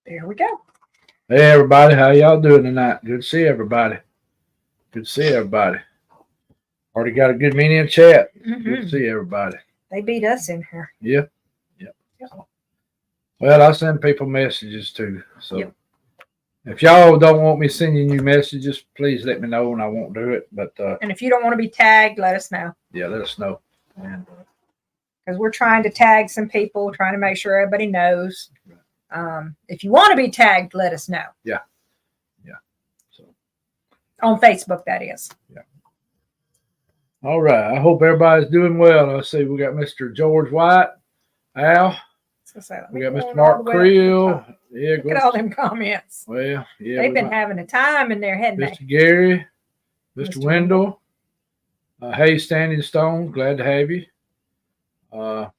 There we go. Hey, everybody. How y'all doing tonight? Good to see everybody. Good to see everybody. Already got a good meeting in chat. Good to see everybody. They beat us in here. Yeah. Well, I send people messages too. So if y'all don't want me sending you messages, please let me know and I won't do it. But and if you don't want to be tagged, let us know. Yeah, let us know. Because we're trying to tag some people, trying to make sure everybody knows. If you want to be tagged, let us know. Yeah. So on Facebook, that is. Yeah. All right. I hope everybody's doing well. I see we got Mr. George White, Al. We got Mr. Mark Creel. Yeah, look at all them comments. Well, yeah, they've been having a time in there, hadn't Mr. Gary, Mr. Wendell. Hey, Standing Stone, glad to have you. Let's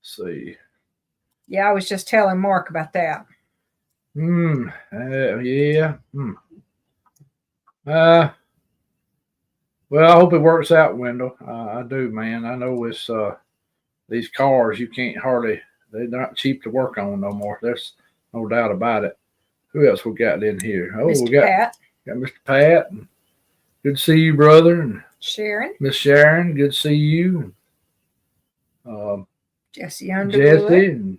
see. Yeah, I was just telling Mark about that. Yeah. Well, I hope it works out, Wendell. I do, man. I know it's these cars you can't hardly. They're not cheap to work on no more. There's no doubt about it. Who else we got in here? Oh, Mr. we got Pat. Got Mr. Pat. And good to see you, brother. And Sharon. Miss Sharon, good to see you. Jesse Underwood.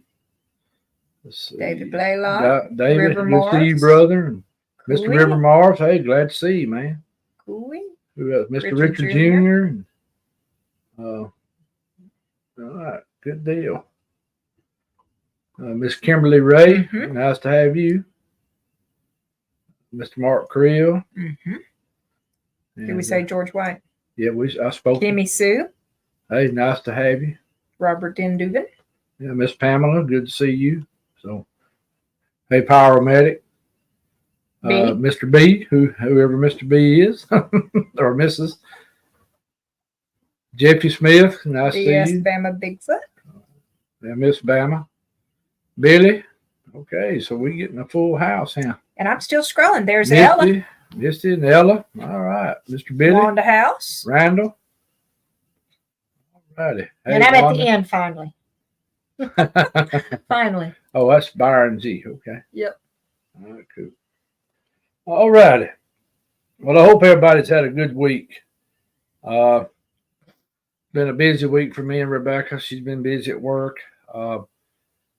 Jesse and David Blaylock. David, River good Morris. to see you, brother. And Mr. Cooley. River Morris, hey, glad to see you, man. Cooley. Who else? Mr. Richard Jr. All right, good deal. Miss Kimberly Ray, nice to have you. Mr. Mark Creel. Did we say George White? Yeah, I spoke. Kimmy Sue. Hey, nice to have you. Robert Dendugan. Yeah, Miss Pamela, good to see you. So, hey, Pyromedic. Mr. B, whoever Mr. B is, or Mrs. Jeffy Smith, nice to see you. Bama Bigfoot. Yeah, Miss Bama. Billy. Okay, so we're getting a full house, huh? And I'm still scrolling. There's Ella. Misty and Ella. All right. Mr. Billy. Wanda House. Randall. All righty. Hey, and I'm at the end finally. Finally. Oh, that's Byron G. Okay. Yep. All right, cool. All righty. Well, I hope everybody's had a good week. Been a busy week for me and Rebecca. She's been busy at work.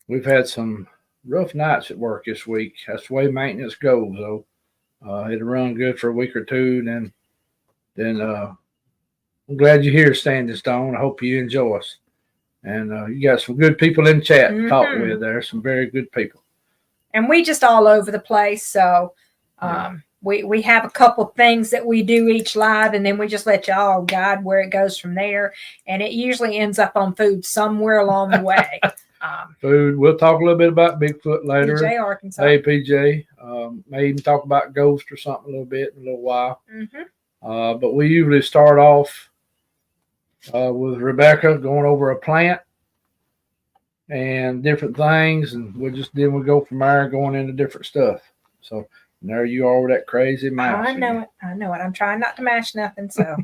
We've had some rough nights at work this week. That's the way maintenance goes, though. It'll run good for a week or two, then I'm glad you're here, Standing Stone. I hope you enjoy us. And you got some good people in chat to talk with there. Some very good people. And we just all over the place, so we have a couple things that we do each live, and then we just let y'all guide where it goes from there. And it usually ends up on food somewhere along the way. Food. We'll talk a little bit about Bigfoot later. PJ, Arkansas. Hey, PJ. May even talk about ghost or something a little bit in a little while. But we usually start off with Rebecca going over a plant and different things, and then we'll go from there going into different stuff. So there you are with that crazy mouse. I know it. I'm trying not to mash nothing. So,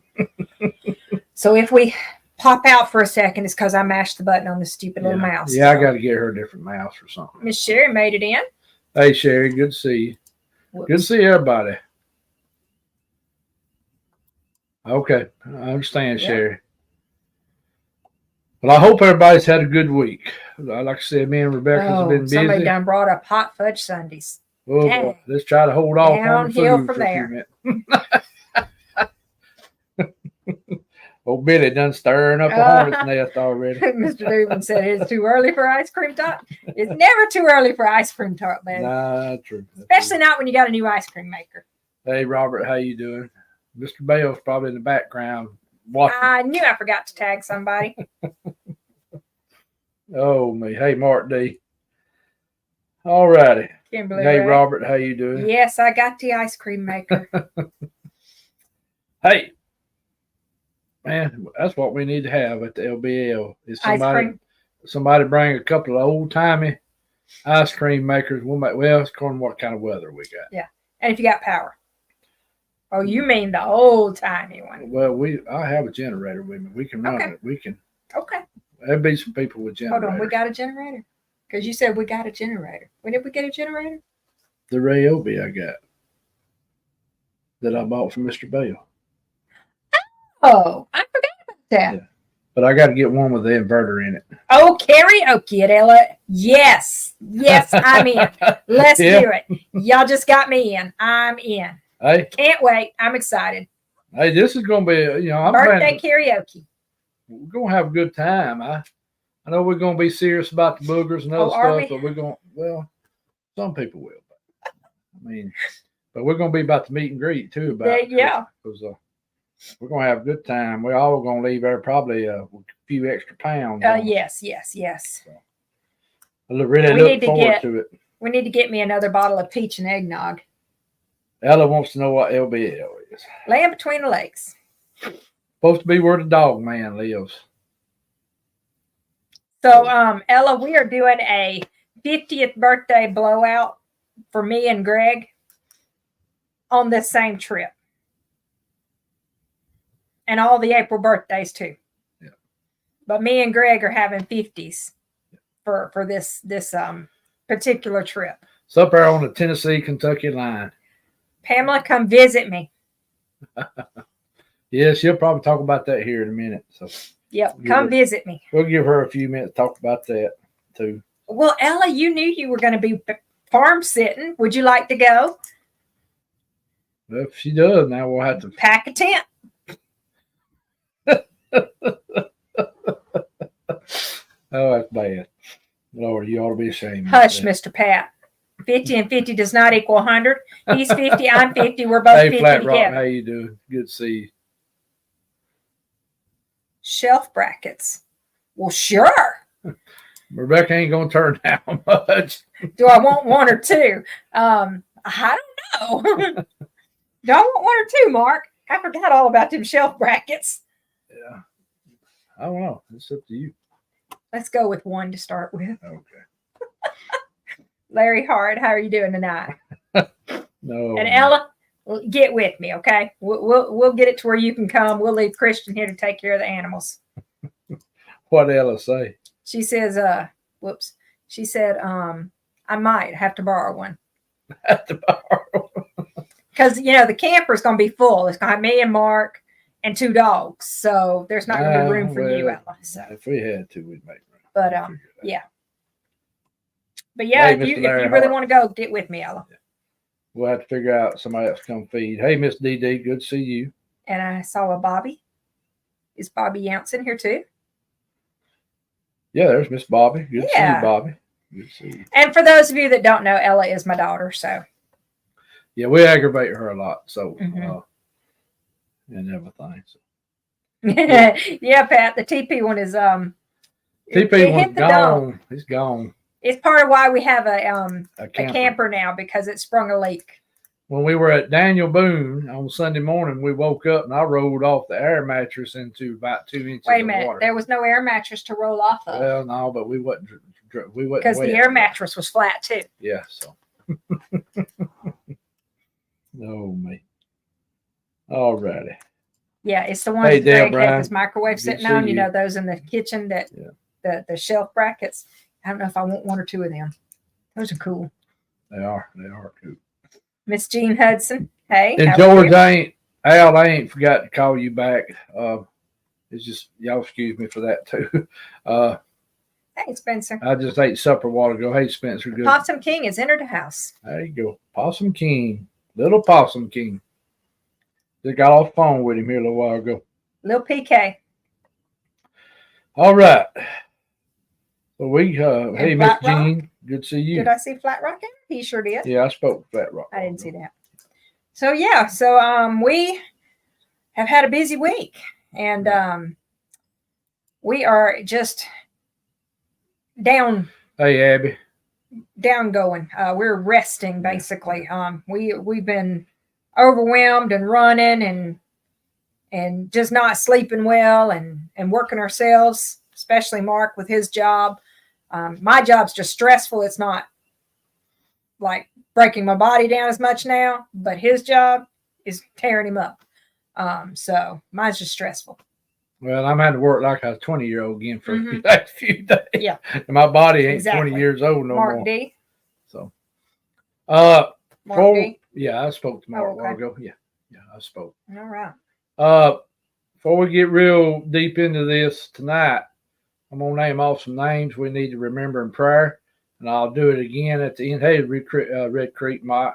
so if we pop out for a second, it's because I mashed the button on the stupid little mouse. Yeah, I got to get her a different mouse or something. Miss Sherry made it in. Hey, Sherry, good to see you. Whoops. Good to see everybody. Okay, I understand, Sherry. Well, I hope everybody's had a good week. Like I said, me and Rebecca's been busy. Somebody done brought up hot fudge sundaes. Oh, boy. Let's try to hold off on the food for a few minutes. Old Billy done stirring up a hornet's nest already. Mr. Dubin said it's too early for ice cream tart. It's never too early for ice cream tart, man. Nah, true. Especially not when you got a new ice cream maker. Hey, Robert, how you doing? Mr. Bell's probably in the background watching. I knew I forgot to tag somebody. Oh, me. Hey, Mark D. All righty. Kimberly hey, Ray. Robert, how you doing? Yes, I got the ice cream maker. Hey. Man, that's what we need to have at the LBL. Is somebody bring a couple of old-timey ice cream makers. It's according to what kind of weather we got. Yeah, and if you got power. Oh, you mean the old-timey one. Well, I have a generator with me. We can run it. We can. Okay. There'll be some people with generators. Hold on, we got a generator? Because you said we got a generator. When did we get a generator? The Ryobi I got that I bought from Mr. Bell. Oh, I forgot about that. Yeah. But I got to get one with the inverter in it. Oh, karaoke at Ella. Yes. Yes, I'm in. Let's Yeah. do it. Y'all just got me in. I'm in. Hey, Can't wait. I'm excited. this is going to be, I'm Birthday planning, karaoke. we're going to have a good time. I know we're going to be serious about the boogers and other are stuff, we? but we're going, some people will. I mean, but we're going to be about the meet and greet too. Yeah. Because we're going to have a good time. We're all going to leave there probably a few extra pounds. Yes. I really We look need to forward to it. We need to get me another bottle of peach and eggnog. Ella wants to know what LBL is. Land Between the Lakes. Supposed to be where the dog man lives. So, Ella, we are doing a 50th birthday blowout for me and Greg on this same trip. And all the April birthdays too. Yeah. But me and Greg are having 50s for this particular trip. It's up there on the Tennessee-Kentucky line. Pamela, come visit me. Yeah, she'll probably talk about that here in a minute. So Yep, come visit me. we'll give her a few minutes to talk about that too. Well, Ella, you knew you were going to be farm sitting. Would you like to go? Well, if she does, now we'll have to Pack a tent. Oh, that's bad. Lord, you ought to be ashamed. Hush, Mr. Pat. 50 and 50 does not equal 100. He's 50, I'm 50. We're both Hey, 50 Flat Rock, together. how you doing? Good to see you. Shelf brackets. Well, sure. Rebecca ain't gonna turn down much. Do I want one or two? I don't know. Do I want one or two, Mark? I forgot all about them shelf brackets. Yeah. I don't know. It's up to you. Let's go with one to start with. Okay. Larry Hard, how are you doing tonight? No. And Ella, get with me, okay? We'll get it to where you can come. We'll leave Christian here to take care of the animals. What Ella say? She says, whoops. She said, I might have to borrow one. At the bar. Because, the camper's going to be full. It's going to have me and Mark and 2 dogs. So there's not going to be room for you, Ella. So, If we had to, we'd make room. but, yeah. But yeah, Hey, if Mr. you Larry really Hart. want to go, get with me, Ella. We'll have to figure out somebody else to come feed. Hey, Miss DD, good to see you. And I saw a Bobby. Is Bobby Younson here too? Yeah, there's Miss Bobby. Good to see you, Bobby. Good to see you. And for those of you that don't know, Ella is my daughter. So Yeah, we aggravate her a lot. So, Mhm. And everything. So. yeah, Pat, the TP one is TP it one's hit the dome. gone. He's gone. It's part of why we have a camper. camper now, because it sprung a leak. When we were at Daniel Boone on Sunday morning, we woke up and I rolled off the air mattress into about 2 inches Wait a of minute, water. there was no air mattress to roll off of Well, no, but we wasn't because the wet. air mattress was flat too. Yeah, so. No, me. All righty. Yeah, it's the ones Hey, that Dale Greg Brown. has his microwave Good sitting to see on. you. Those in the kitchen that the shelf brackets. I don't know if I want 1 or 2 of them. Those are cool. They are cool. Miss Jean Hudson. Hey. And how are George, you? I ain't forgot to call you back. It's just, y'all excuse me for that too. Hey, Spencer. I just ate supper a while ago. Hey, Spencer, good. Possum King has entered the house. There you go. Possum King. Little Possum King. Just got off the phone with him here a little while ago. Lil PK. All right. So we, hey, Miss Flat Rock? Jean, good to see you. Did I see Flat Rock in? He sure did. Yeah, I spoke with Flat Rock. I didn't see that. So yeah, we have had a busy week, and we are just down Hey, Abby. going. We're resting basically. We've been overwhelmed and running and just not sleeping well and working ourselves, especially Mark with his job. My job's just stressful. It's not like breaking my body down as much now, but his job is tearing him up. So mine's just stressful. Well, I'm having to work like I was 20-year-old again for Mhm. the last few days. Yeah. And my body ain't Exactly. 20 years old no Mark more. D. So, Mark D. yeah, I spoke to Mark Oh, a while okay. ago. Yeah, I spoke. All right. Before we get real deep into this tonight, I'm gonna name off some names we need to remember in prayer, and I'll do it again at the end. Hey, Red Creek, Mike.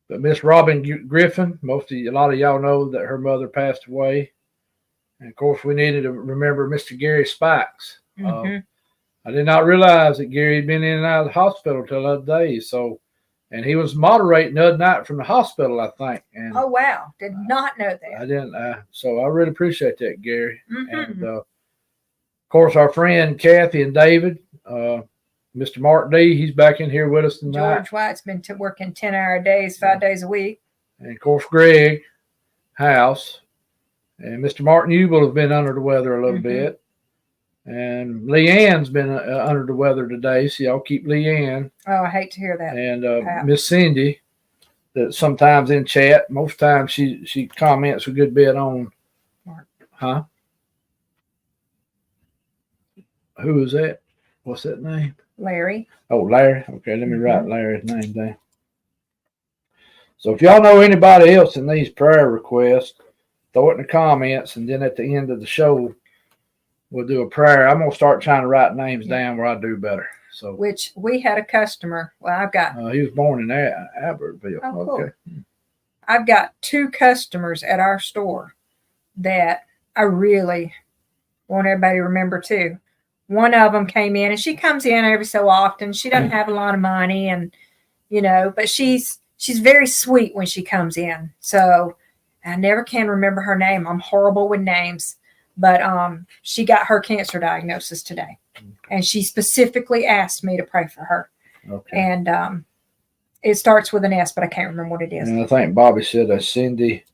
But Miss Robin Griffin, a lot of y'all know that her mother passed away, and of course we needed to remember Mr. Gary Spikes. Mm-hmm. I did not realize that Gary had been in and out of the hospital till the other day. So, and he was moderating the other night from the hospital, I think. And Oh wow, did not know that. I didn't. So I really appreciate that, Gary. Mm-hmm. And of course, our friend Kathy and David, Mr. Mark D, he's back in here with us tonight. George White's been working 10-hour days, 5 days a week. And of course, Greg House and Mr. Martin Ubel have been under the weather a little bit. And Leanne's been under the weather today, so y'all keep Leanne. Oh, I hate to hear that. And Miss Cindy, that sometimes in chat, most times she comments a good bit on. Mark. Huh? Who is that? What's that name? Larry. Oh, Larry. Okay, let me write Larry's name down. So if y'all know anybody else in these prayer requests, throw it in the comments, and then at the end of the show, we'll do a prayer. I'm gonna start trying to write names down where I do better. So, which we had a customer. Well, I've got. He was born in Albertville. Oh, cool. Okay. I've got 2 customers at our store that I really want everybody to remember too. One of them came in, and she comes in every so often. She doesn't have a lot of money, and but she's very sweet when she comes in. So I never can remember her name. I'm horrible with names. But she got her cancer diagnosis today, and she specifically asked me to pray for her. Okay. And it starts with an S, but I can't remember what it is. And I think Bobby said that's Cindy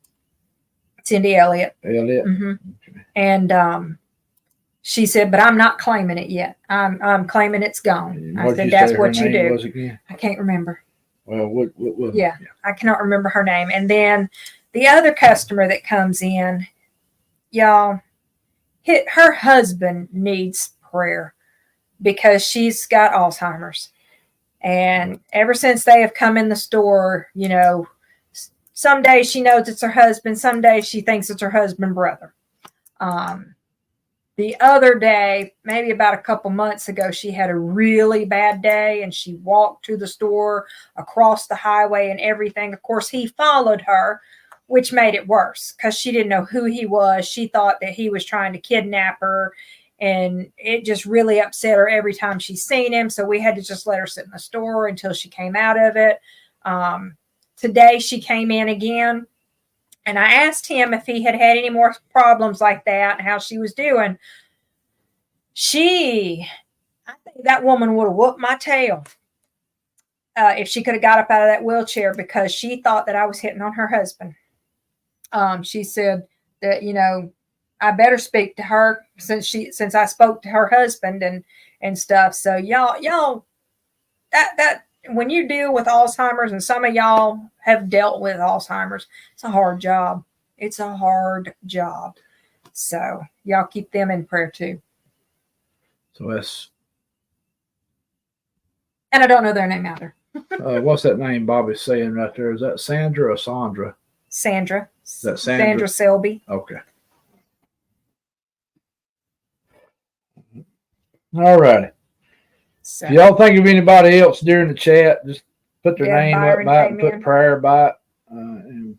Elliott. Mm-hmm. Okay. And she said, but I'm not claiming it yet. I'm claiming it's gone. I said, that's what you do. Was again? I can't remember. Well, yeah, I cannot remember her name. And then the other customer that comes in, y'all, her husband needs prayer because she's got Alzheimer's. And ever since they have come in the store, some days she knows it's her husband. Some days she thinks it's her husband brother. The other day, maybe about a couple months ago, she had a really bad day, and she walked to the store across the highway and everything. Of course, he followed her, which made it worse because she didn't know who he was. She thought that he was trying to kidnap her, and it just really upset her every time she seen him. So we had to just let her sit in the store until she came out of it. Today she came in again, and I asked him if he had any more problems like that and how she was doing. I think that woman would have whooped my tail if she could have got up out of that wheelchair, because she thought that I was hitting on her husband. She said that, I better speak to her since I spoke to her husband and stuff. So y'all, that when you deal with Alzheimer's, and some of y'all have dealt with Alzheimer's, it's a hard job. It's a hard job. So y'all keep them in prayer too. So that's. And I don't know their name either. What's that name Bobby's saying right there? Is that Sandra or Sandra? Sandra. Is that Sandra? Sandra Selby. Okay. All righty. So, if y'all think of anybody else during the chat, just put their name Byron up by it and put prayer by it. And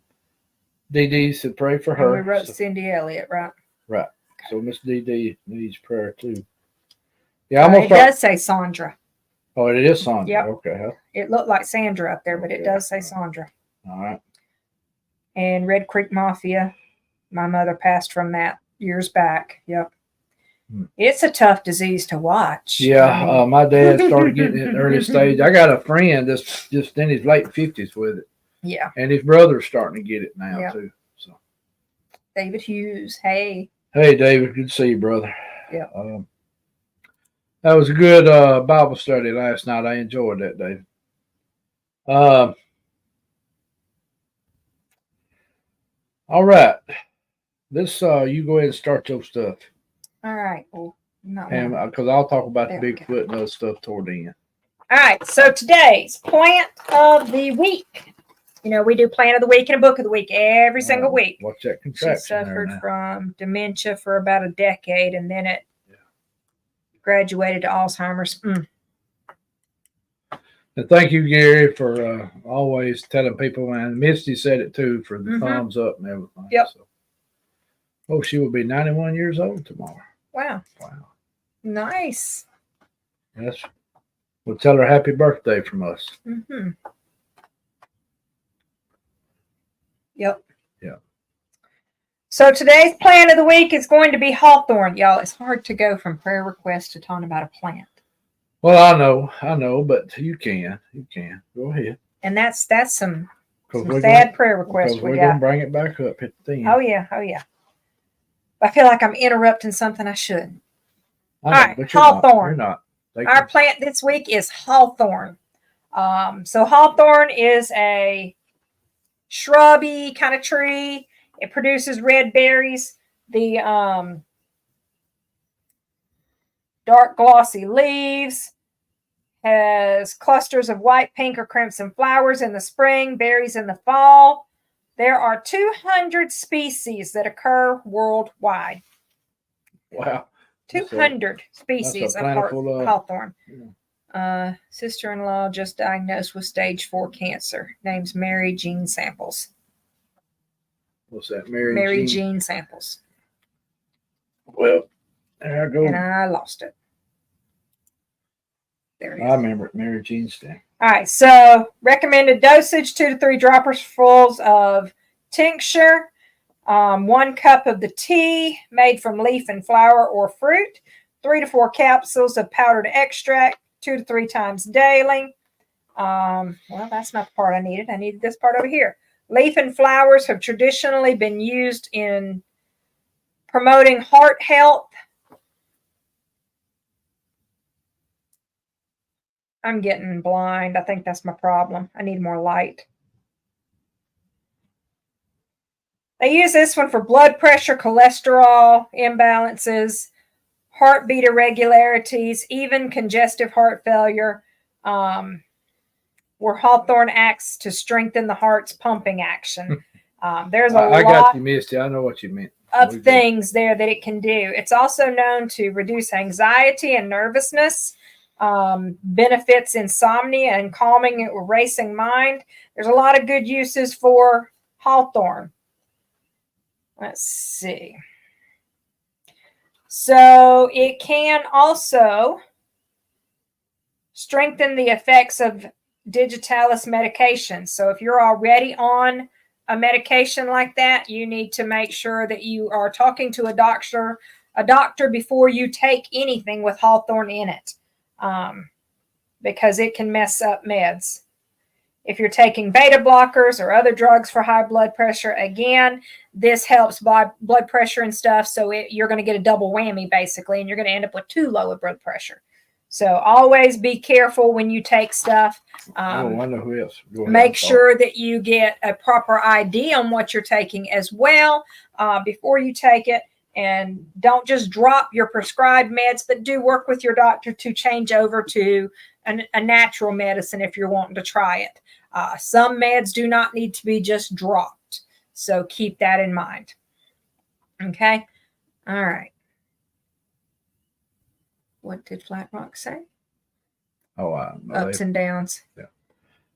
Dee Dee said pray for her. And we wrote Cindy Elliott, right? Right. Okay. So Miss Dee Dee needs prayer too. Yeah, it does say Sandra. Oh, it is Sandra. Yep. Okay. It looked like Sandra up there, but it does say Sandra. All right. And Red Creek Mafia, my mother passed from that years back. Yep. It's a tough disease to watch. Yeah, my dad started getting it in the early stage. I got a friend that's just in his late 50s with it. Yeah. And his brother's starting to get it now too. So, David Hughes, hey. Hey, David, good to see you, brother. Yeah. That was a good Bible study last night. I enjoyed that, David. All right. This you go ahead and start your stuff, All right. Well, not Pam, one. because I'll talk about There the we go. Bigfoot and other stuff toward the end. All right. So today's plant of the week. You know, we do plant of the week and a book of the week every single week. Watch that She contraction there suffered now. from dementia for about a decade, and then it graduated to Alzheimer's. And thank you, Gary, for always telling people. And Misty said it too for the thumbs up and everything. Yep. So, oh, she will be 91 years old tomorrow. Wow. Wow. Nice. Yes. We'll tell her happy birthday from us. Mm-hmm. Yep. Yeah. So today's plant of the week is going to be hawthorn. Y'all, it's hard to go from prayer request to talking about a plant. Well, I know, but you can. Go ahead. And that's some We're sad prayer requests we we're going to got. bring it back up at the end. Oh yeah. I feel like I'm interrupting something I shouldn't. I know, all right, but you're hawthorn. not. Our plant this week is hawthorn. So hawthorn is a shrubby kind of tree. It produces red berries. The dark glossy leaves, has clusters of white, pink, or crimson flowers in the spring, berries in the fall. There are 200 species that occur worldwide. Wow. 200 species of hawthorn. Yeah. Sister-in-law just diagnosed with stage 4 cancer. Name's Mary Jean Samples. What's that? Mary Jean Samples. Well, there I go. And I lost it. There it is. I remember it, Mary Jean Stamp. All right, so recommended dosage, 2 to 3 dropperfuls of tincture, 1 cup of the tea made from leaf and flower or fruit, 3 to 4 capsules of powdered extract, 2 to 3 times daily. Well, that's not the part I needed. I needed this part over here. Leaf and flowers have traditionally been used in promoting heart health. I'm getting blind. I think that's my problem. I need more light. They use this one for blood pressure, cholesterol imbalances, heartbeat irregularities, even congestive heart failure, where hawthorn acts to strengthen the heart's pumping action. There's a lot. I got you, Misty. I know what you meant. Of things there that it can do. It's also known to reduce anxiety and nervousness, benefits insomnia and calming a racing mind. There's a lot of good uses for hawthorn. Let's see. So it can also strengthen the effects of digitalis medication. So if you're already on a medication like that, you need to make sure that you are talking to a doctor before you take anything with hawthorn in it, because it can mess up meds. If you're taking beta blockers or other drugs for high blood pressure, again, this helps blood pressure and stuff. So you're going to get a double whammy basically, and you're going to end up with too low of blood pressure. So always be careful when you take stuff. I know who else. Make sure that you get a proper ID on what you're taking as well before you take it. And don't just drop your prescribed meds, but do work with your doctor to change over to a natural medicine if you're wanting to try it. Some meds do not need to be just dropped. So keep that in mind. Okay. All right. What did Flat Rock say? Oh, ups and downs. Yeah.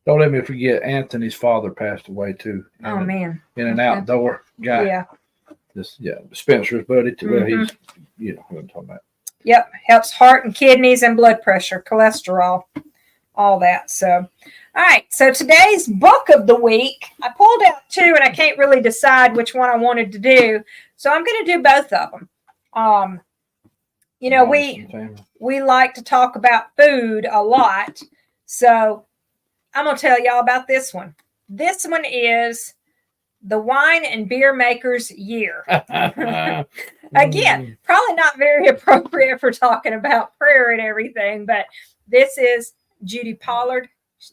Don't let me forget Anthony's father passed away too. Oh man. In an outdoor guy. Yeah. Spencer's buddy too. Well, he's who I'm talking about. Yep. Helps heart and kidneys and blood pressure, cholesterol, all that. So, all right. So today's book of the week, I pulled out 2 and I can't really decide which one I wanted to do. So I'm going to do both of them. We like to talk about food a lot. So I'm going to tell y'all about this one. This one is the Wine and Beer Maker's Year. Again, probably not very appropriate for talking about prayer and everything, but this is Judy Pollard,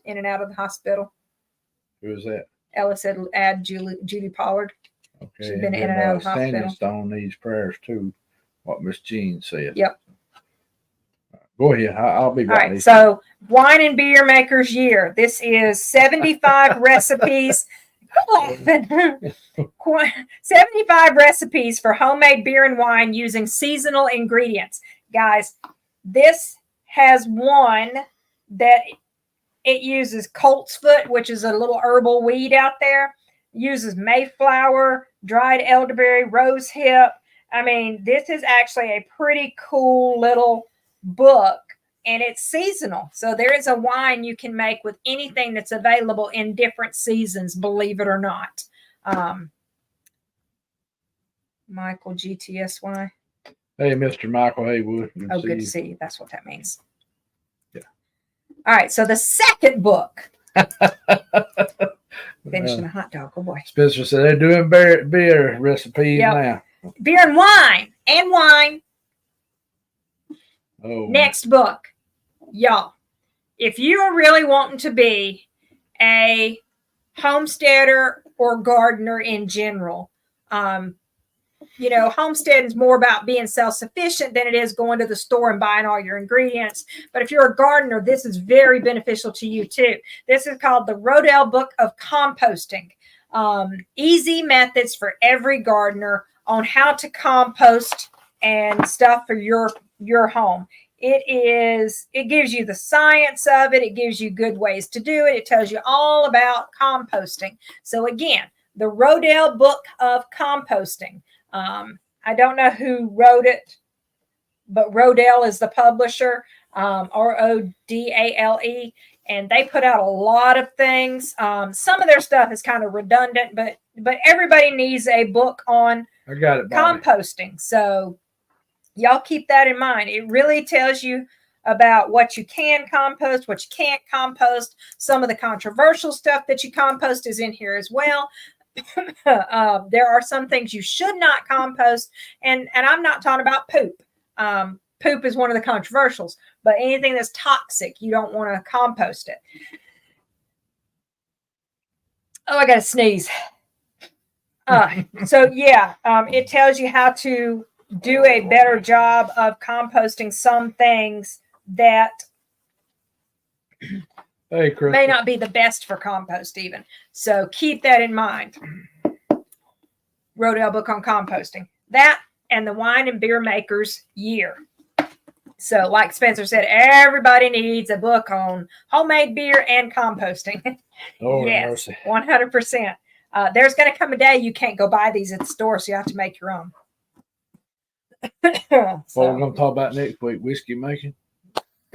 in and out of the hospital. Who is that? Ella said add Judy Pollard. Okay. She's been in and out of the Standing hospital. Stone needs prayers too. What Miss Jean said. Yep. Go ahead. I'll be All right. right. So wine and beer makers year. This is 75 recipes. Quit laughing. 75 recipes for homemade beer and wine using seasonal ingredients. Guys, this has one that it uses coltsfoot, which is a little herbal weed out there. It uses mayflower, dried elderberry, rose hip. I mean, this is actually a pretty cool little book, and it's seasonal. So there is a wine you can make with anything that's available in different seasons, believe it or not. Michael GTSY. Hey, Mr. Michael Haywood. Oh, good to see you. That's what that means. Yeah. All right. So the second book. Finishing a hot dog. Oh boy. Spencer said they're doing beer recipes now. Beer and wine. And wine. Oh. Next book. Y'all. If you are really wanting to be a homesteader or gardener in general, you know, homesteading is more about being self-sufficient than it is going to the store and buying all your ingredients. But if you're a gardener, this is very beneficial to you too. This is called the Rodale Book of Composting. Easy methods for every gardener on how to compost and stuff for your home. It gives you the science of it. It gives you good ways to do it. It tells you all about composting. So again, the Rodale Book of Composting. I don't know who wrote it, but Rodale is the publisher, Rodale, and they put out a lot of things. Some of their stuff is kind of redundant, but everybody needs a book on composting. So y'all keep that in mind. It really tells you about what you can compost, what you can't compost. Some of the controversial stuff that you compost is in here as well. There are some things you should not compost, and I'm not talking about poop. Poop is one of the controversials, but anything that's toxic, you don't want to compost it. Oh, I got to sneeze. So yeah, it tells you how to do a better job of composting some things that may not be the best for compost even. So keep that in mind. Rodale Book on Composting. That and the Wine and Beer Makers Year. So like Spencer said, everybody needs a book on homemade beer and composting. Lord yes, mercy. 100%. There's going to come a day you can't go buy these at the store, so you have to make your own. What we're going to talk about next week, whiskey making?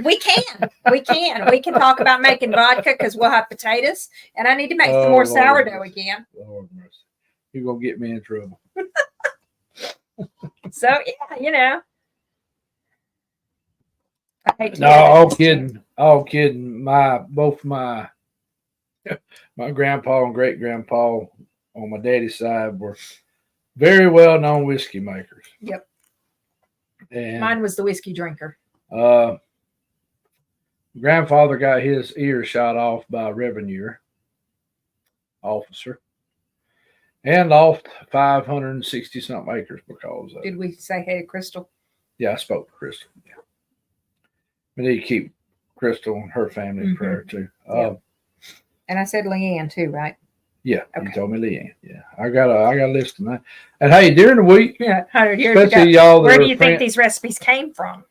We can talk about making vodka because we'll have potatoes, and I need to make some more sourdough again. Lord mercy. You're going to get me in trouble. So, yeah, you know. No, all kidding. Both my grandpa and great grandpa on my daddy's side were very well known whiskey makers. Yep. And mine was the whiskey drinker. Grandfather got his ear shot off by a revenue officer and lost 560 something acres because of it. Did we say hey to Crystal? Yeah, I spoke to Crystal. Yeah. We need to keep Crystal and her family in prayer too. Yep. And I said Leanne too, right? Yeah, okay. You told me Leanne. Yeah, I got a list of that. And hey, during the week, 100 years especially ago, y'all, where do you think these recipes came from?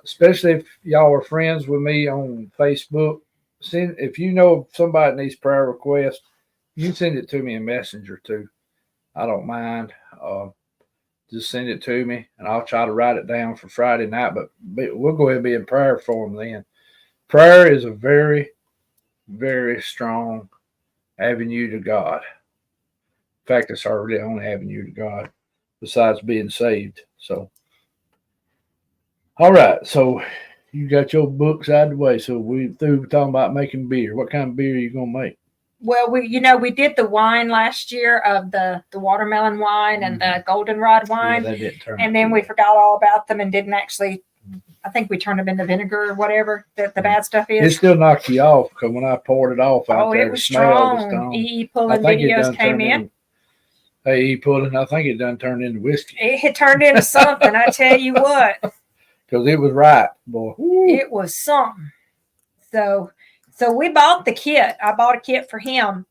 Especially if y'all are friends with me on Facebook, if you know somebody needs prayer request, you can send it to me in Messenger too. I don't mind. Just send it to me, and I'll try to write it down for Friday night. But we'll go ahead and be in prayer for them then. Prayer is a very, very strong avenue to God. In fact, it's our really only avenue to God besides being saved. So, all right. So you got your books out of the way. So we through talking about making beer. What kind of beer are you gonna make? Well, we did the wine last year of the watermelon wine and the goldenrod wine, that didn't turn and then we forgot all about them and didn't actually. I think we turned them into vinegar or whatever the bad stuff is. It still knocked you off because when I poured it off out there, it was strong. EE pulling videos came in. Hey, he pulling. I think it done turned into whiskey It had turned into something. I tell you what, because it was ripe, boy. Woo. it was something. So we bought the kit. I bought a kit for him.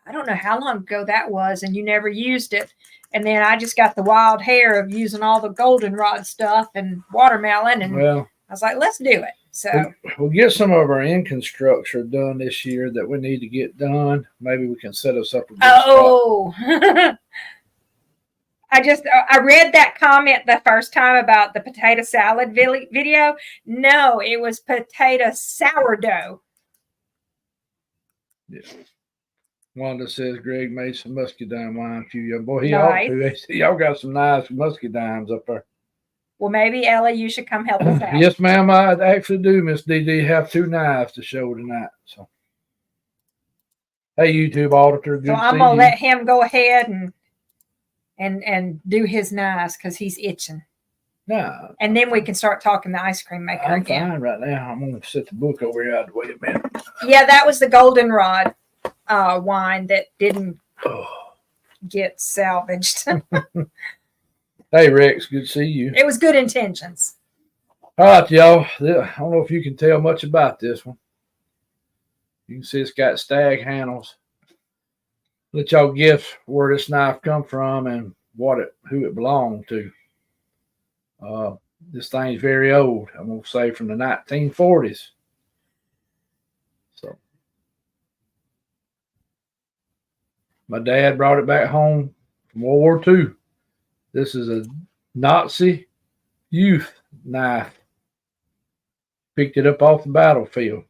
I don't know how long ago that was, and you never used it. And then I just got the wild hair of using all the goldenrod stuff and watermelon, and Well, I was like, let's do it. So we'll get some of our in structure done this year that we need to get done. Maybe we can set us up a good spot. I read that comment the first time about the potato salad video. No, it was potato sourdough. Yeah. Wanda says Greg made some muscadine wine for you. Boy, he Nice. ought to. Y'all got some nice muscadines up there. Well, maybe Ellie, you should come help us out. Yes, ma'am. I actually do, Miss DD, have 2 knives to show tonight. So, hey, YouTube auditor, good So to I'm see gonna you. let him go ahead and do his knives because he's itching. Nah, And then we can start talking the ice cream maker I'm again. fine right now. I'm gonna set the book over here out of the way a minute. Yeah, that was the goldenrod wine that didn't Oh. get salvaged. Hey, Rex, good to see you. It was good intentions. All right, y'all. I don't know if you can tell much about this one. You can see it's got stag handles. Let y'all guess where this knife come from and who it belonged to. This thing's very old. I'm gonna say from the 1940s. So my dad brought it back home from World War II. This is a Nazi youth knife. Picked it up off the battlefield.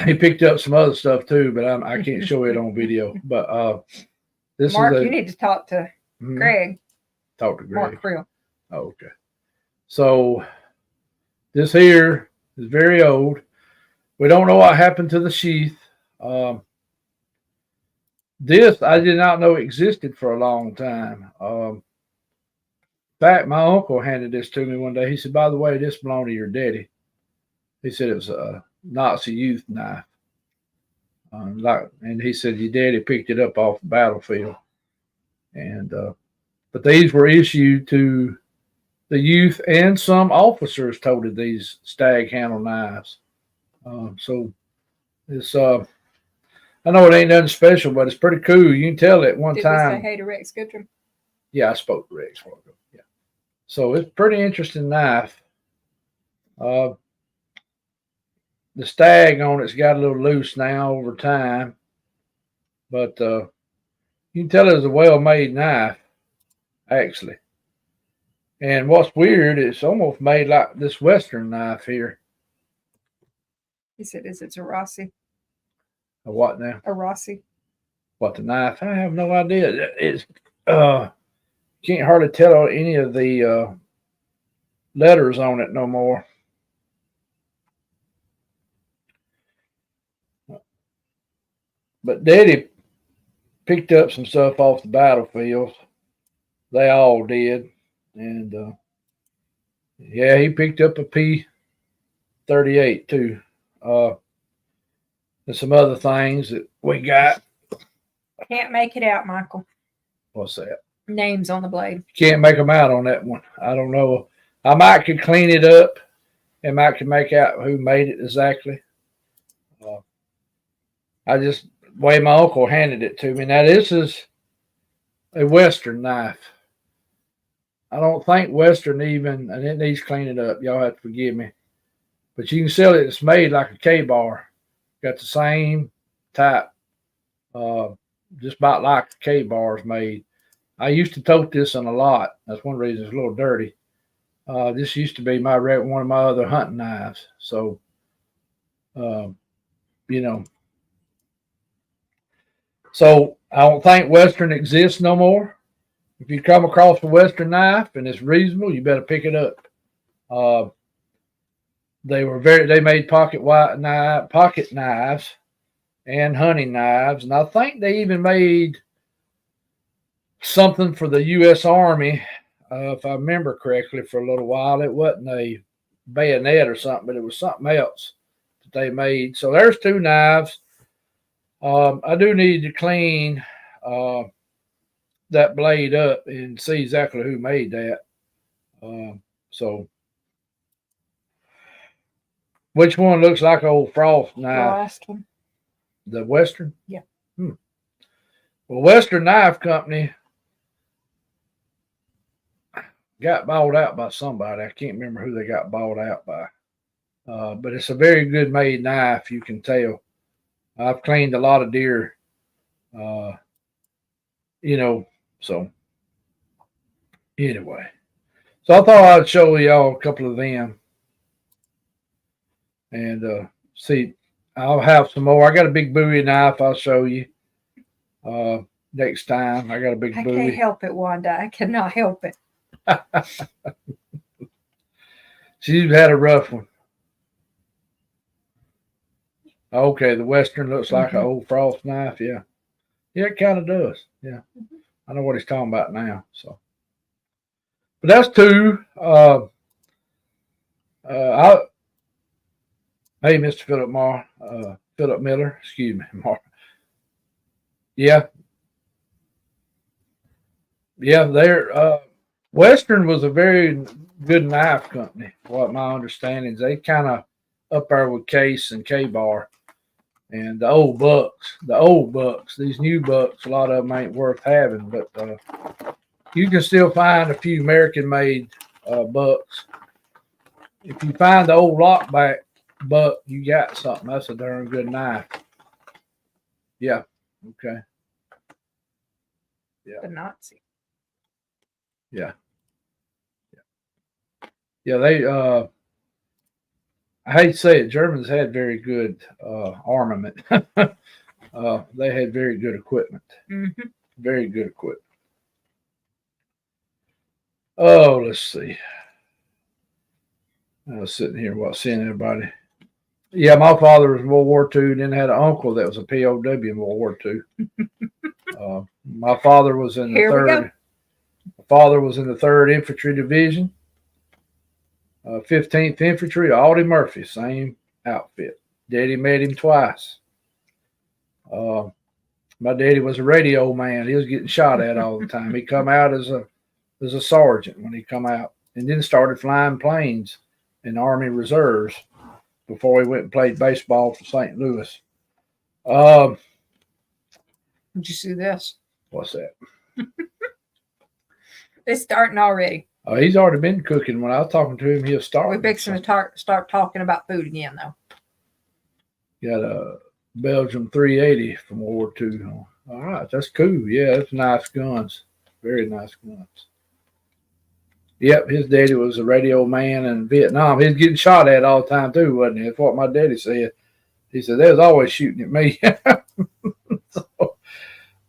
He picked up some other stuff too, but I can't show it on video. But this Mark, is you need to talk to Greg. Talk to Greg. Mark Creel. Oh, okay. So this here is very old. We don't know what happened to the sheath. This I did not know existed for a long time. In fact, my uncle handed this to me one day. He said, by the way, this belonged to your daddy. He said it was a Nazi youth knife. And he said your daddy picked it up off the battlefield. And but these were issued to the youth, and some officers toted these stag handle knives. So it's I know it ain't nothing special, but it's pretty cool. You can tell at one Did time. we say hey to Rex Goodrum? Yeah, I spoke to Rex a while ago. Yeah. So it's a pretty interesting knife. The stag on it's got a little loose now over time, but you can tell it's a well-made knife, actually. And what's weird, it's almost made like this Western knife here. He said, is it a Rossi? A what now? A Rossi? What, the knife? I have no idea. It's can't hardly tell any of the letters on it no more. But Daddy picked up some stuff off the battlefield. They all did. And yeah, he picked up a P-38 too. And some other things that we got. Can't make it out, Michael. What's that? Names on the blade. Can't make them out on that one. I don't know. I might could clean it up and might could make out who made it exactly. I just, the way my uncle handed it to me. Now, this is a Western knife. I don't think Western even, and it needs cleaning up. Y'all have to forgive me. But you can sell it. It's made like a K-bar. Got the same type, just about like a K-bar is made. I used to tote this in a lot. That's one reason it's a little dirty. This used to be one of my other hunting knives. So, you know. So I don't think Western exists no more. If you come across a Western knife and it's reasonable, you better pick it up. They made pocket knives and hunting knives, and I think they even made something for the U.S. Army, if I remember correctly, for a little while. It wasn't a bayonet or something, but it was something else that they made. So there's 2 knives. I do need to clean that blade up and see exactly who made that. So, which one looks like an old Frost The knife? last one. The Western? Yeah. Well, Western Knife Company got bought out by somebody. I can't remember who they got bought out by. But it's a very good made knife, you can tell. I've cleaned a lot of deer, so anyway. So I thought I'd show y'all a couple of them and see. I'll have some more. I got a big Bowie knife I'll show you next time. I got a big I Bowie. can't help it, Wanda. I cannot help it. She's had a rough one. Okay, the Western looks like an old Frost knife. Yeah. Yeah, it kind of does. Yeah. I know what he's talking about now. So, but that's two. Hey, Mr. Philip Miller, excuse me, Mark. Yeah. Yeah, they're, Western was a very good knife company. What my understanding is, they kind of up there with Case and K-Bar. And the old bucks, these new bucks, a lot of them ain't worth having, but you can still find a few American-made bucks. If you find the old lockback buck, you got something. That's a darn good knife. Yeah. Okay. Yeah. The Nazi. Yeah. Yeah. They. I hate to say it, Germans had very good armament. They had very good equipment. Mm-hmm. Very good equipment. Oh, let's see. I was sitting here seeing everybody. Yeah, my father was in World War II, then had an uncle that was a POW in World War II. My father was in the Here we go. third. My father was in the 3rd Infantry Division, 15th Infantry, Audie Murphy, same outfit. Daddy met him twice. My daddy was a radio man. He was getting shot at all the time. He come out as a sergeant when he come out, and then started flying planes in Army Reserves before he went and played baseball for St. Louis. Did you see this? What's that? It's starting already. He's already been cooking. When I was talking to him, he'll start. We're fixing to start talking about food again, though. Got a Belgium 380 from World War II. All right, that's cool. Yeah, that's nice guns. Very nice guns. Yep, his daddy was a radio man in Vietnam. He was getting shot at all the time too, wasn't he? That's what my daddy said. He said they was always shooting at me. So,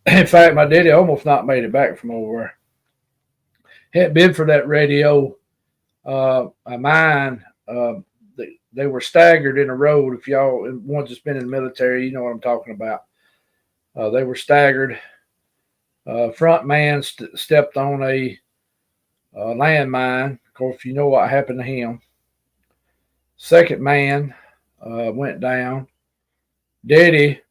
in fact, my daddy almost not made it back from over there. Had it been for that radio, a mine, they were staggered in a road. If y'all ones that's been in the military, you know what I'm talking about. They were staggered. Front man stepped on a landmine. Of course, you know what happened to him. Second man went down. Daddy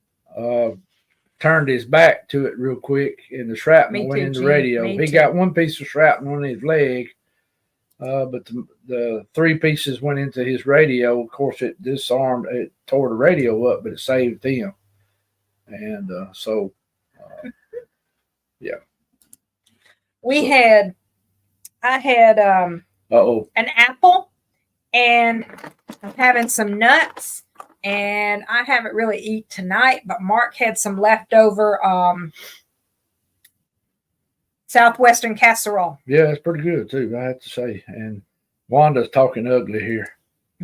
turned his back to it real quick, and the shrapnel went in the radio. He got one piece of shrapnel in his leg, but the 3 pieces went into his radio. Of course, it disarmed, it tore the radio up, but it saved him. And yeah. I had an apple, and I'm having some nuts, and I haven't really eaten tonight, but Mark had some leftover Southwestern casserole. Yeah, it's pretty good too, I have to say. And Wanda's talking ugly here.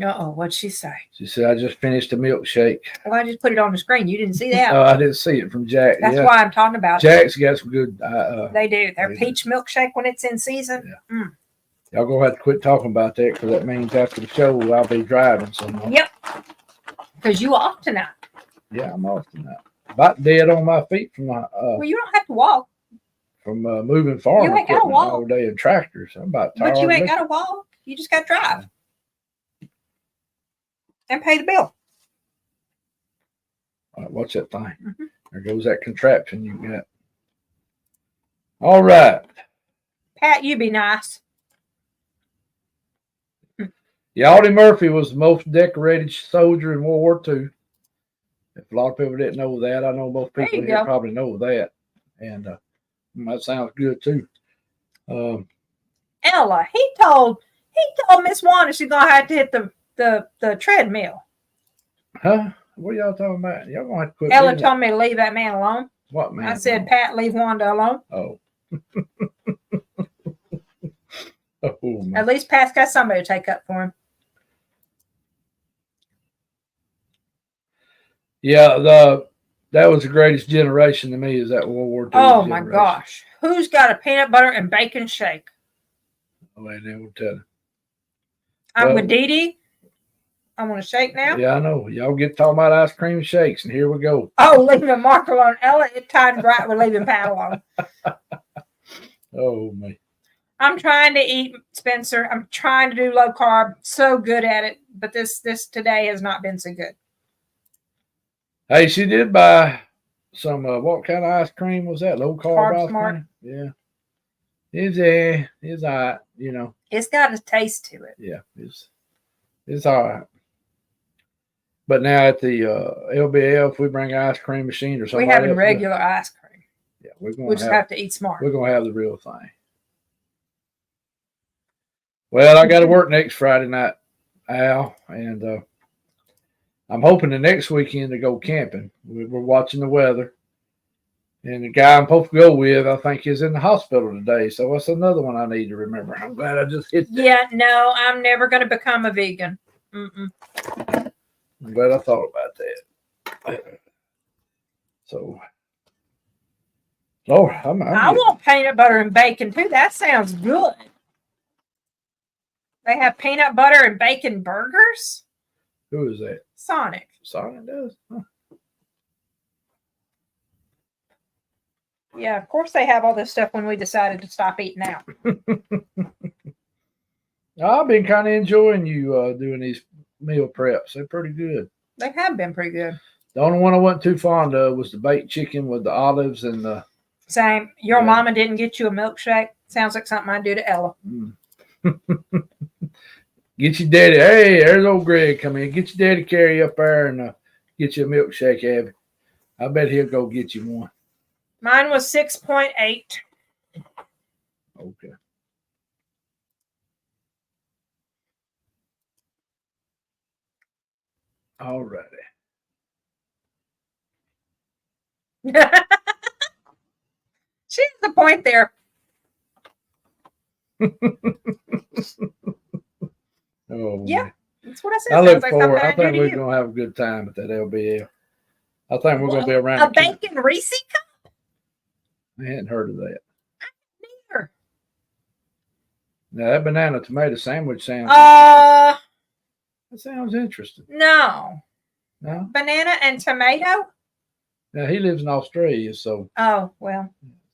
Uh-oh, what'd she say? She said, I just finished a milkshake. Well, I just put it on the screen. You didn't see that? I didn't see it from Jack. That's why I'm talking about Jack's got some good. They do. Their peach milkshake when it's in season. Yeah. Mm. Y'all gonna have to quit talking about that, because that means after the show I'll be driving somewhere. Yep. Because you off tonight. Yeah, I'm off tonight. About dead on my feet from my Well, you don't have to walk. from moving farm You ain't gotta equipment walk. all day in tractors. I'm about tired. But you ain't got to walk. You just got to drive. And pay the bill. All right, what's that thing? Mm-hmm. There goes that contraption you got. All right. Pat, you be nice. Audie Murphy was the most decorated soldier in World War II. If a lot of people didn't know that, I know most There people you here go. probably know that. And that sounds good too. Ella, he told Miss Wanda she's gonna have to hit the treadmill. Huh? What are y'all talking about? Y'all gonna have to quit. Ella being told me to leave that man alone. what man? I said, Pat, leave Wanda alone. Oh. Oh man. At least Pat's got somebody to take up for him. Yeah, that was the greatest generation to me. Is that World War II? Oh my generation. gosh. Who's got a peanut butter and bacon shake? Oh, they will tell you. I'm Well, with Dee Dee. I want a shake now. Yeah, I know. Y'all get talking about ice cream shakes, and here we go. Oh, leaving Mark alone. Ella, it timed right with leaving Pat alone. Oh man. I'm trying to eat, Spencer. I'm trying to do low carb. So good at it, but this today has not been so good. Hey, she did buy some. What kind of ice cream was that? Low carb Carb ice Smart. cream. Yeah. It's all right. You know. It's got a taste to it. Yeah. It's all right. But now at the LBL, if we bring an ice cream machine or We something, having regular ice cream. Yeah, we're We gonna just have to eat smart. We're gonna have the real thing. Well, I got to work next Friday night, Al, and I'm hoping the next weekend to go camping. We're watching the weather, and the guy I'm supposed to go with, I think, is in the hospital today. So that's another one I need to remember. I'm glad I just hit that. Yeah, no, I'm never going to become a vegan. Mm-mm. I'm glad I thought about that. So, Lord, I want peanut butter and bacon too. That sounds good. They have peanut butter and bacon burgers? Who is that? Sonic. Sonic does? Huh. Yeah, of course they have all this stuff when we decided to stop eating out. I've been kind of enjoying you doing these meal preps. They're pretty good. They have been pretty good. The only one I wasn't too fond of was the baked chicken with the olives and the. Same. Your Yeah. mama didn't get you a milkshake? Sounds like something I'd do to Ella. Get your daddy. Hey, there's old Greg coming in. Get your daddy carry up there and get you a milkshake, Abby. I bet he'll go get you one. Mine was 6.8. Okay. All righty. She has a point there. Oh, Yeah. man. That's what I said. I Sounds look like forward. something I I'd do think to we're you. going to have a good time at that LBL. I think we're going to be around. A bacon Reese cup? I hadn't heard of that. Neither. Now, that banana tomato sandwich sounds. Uh, That sounds interesting. no. No? Banana and tomato? Now, he lives in Australia, so. Oh, well.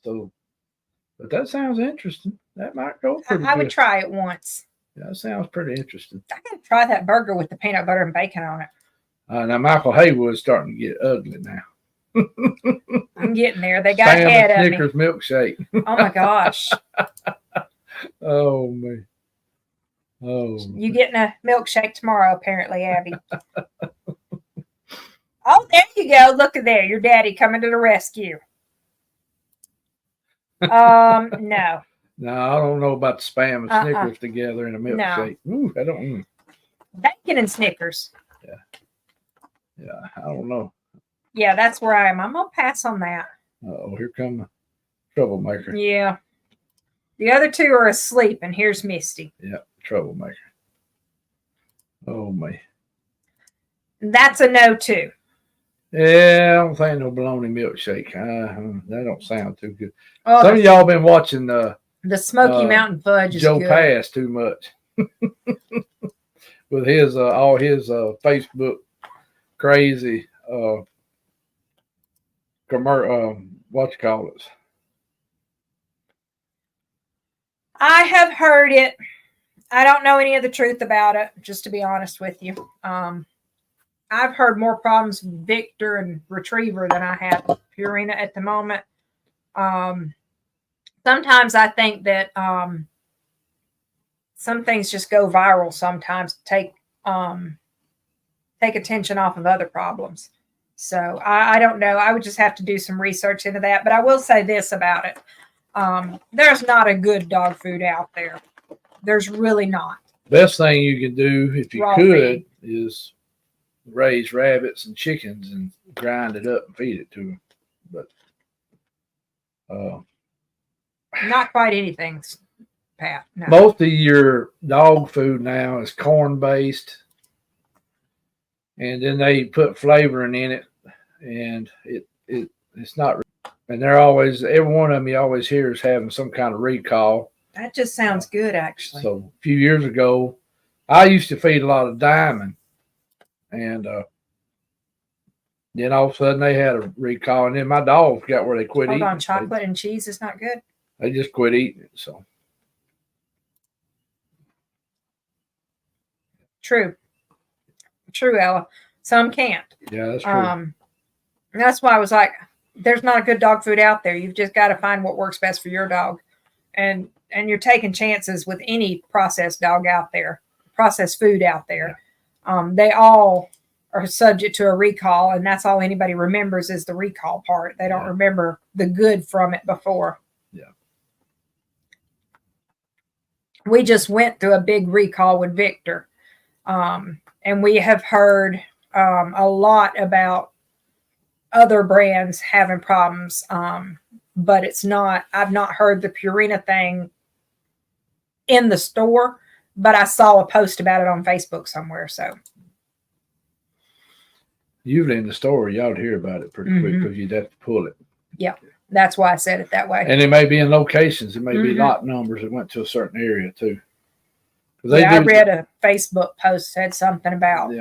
But that sounds interesting. That might go pretty I would good. try it once. That sounds pretty interesting. I gotta try that burger with the peanut butter and bacon on it. Now, Michael Haywood's starting to get ugly now. I'm getting there. They got Sam ahead and of me. Snickers milkshake. Oh my gosh. Oh, man. Oh. You getting a milkshake tomorrow, apparently, Abby. Oh, there you go. Look at there. Your daddy coming to the rescue. No. No, I don't know about the Spam and Snickers together in a milkshake. Ooh, I don't. Bacon and Snickers. Yeah, I don't know. Yeah, that's where I am. I'm going to pass on that. Oh, here come the troublemaker. Yeah. The other two are asleep, and here's Misty. Yeah, troublemaker. Oh, man. That's a no, too. Yeah, I don't think no bologna milkshake. That don't sound too good. Oh, Some of y'all been watching the Smoky Mountain Fudge is Joe good. Pass too much with his all his Facebook crazy what you call it? I have heard it. I don't know any of the truth about it, just to be honest with you. I've heard more problems with Victor and Retriever than I have with Purina at the moment. sometimes I think that some things just go viral sometimes to take attention off of other problems. So I don't know. I would just have to do some research into that. But I will say this about it. There's not a good dog food out there. There's really not. Best thing you can do if you Raw could is raise rabbits and chickens and grind it up and feed it to them. But Not quite anything, Pat. No. most of your dog food now is corn based, and then they put flavoring in it, and it's not. And they're always, every one of them you always hear is having some kind of recall. That just sounds good, actually. So a few years ago, I used to feed a lot of Diamond, and then all of a sudden they had a recall, and then my dogs got where they quit Hold eating. on, chocolate and cheese is not good. They just quit eating it. So True, Ella. Some can't. yeah, that's true. That's why I was like, there's not a good dog food out there. You've just got to find what works best for your dog. And you're taking chances with any processed dog out there, processed food out there. They all are subject to a recall, and that's all anybody remembers is the recall part. They don't remember the good from it before. Yeah. We just went through a big recall with Victor. And we have heard a lot about other brands having problems. But I've not heard the Purina thing in the store, but I saw a post about it on Facebook somewhere. So Usually in the store, y'all would hear about it pretty quick because you'd have to pull it. Yep. That's why I said it that way. And it may be in locations. It may be lot numbers that went to a certain area too. I read a Facebook post that said something about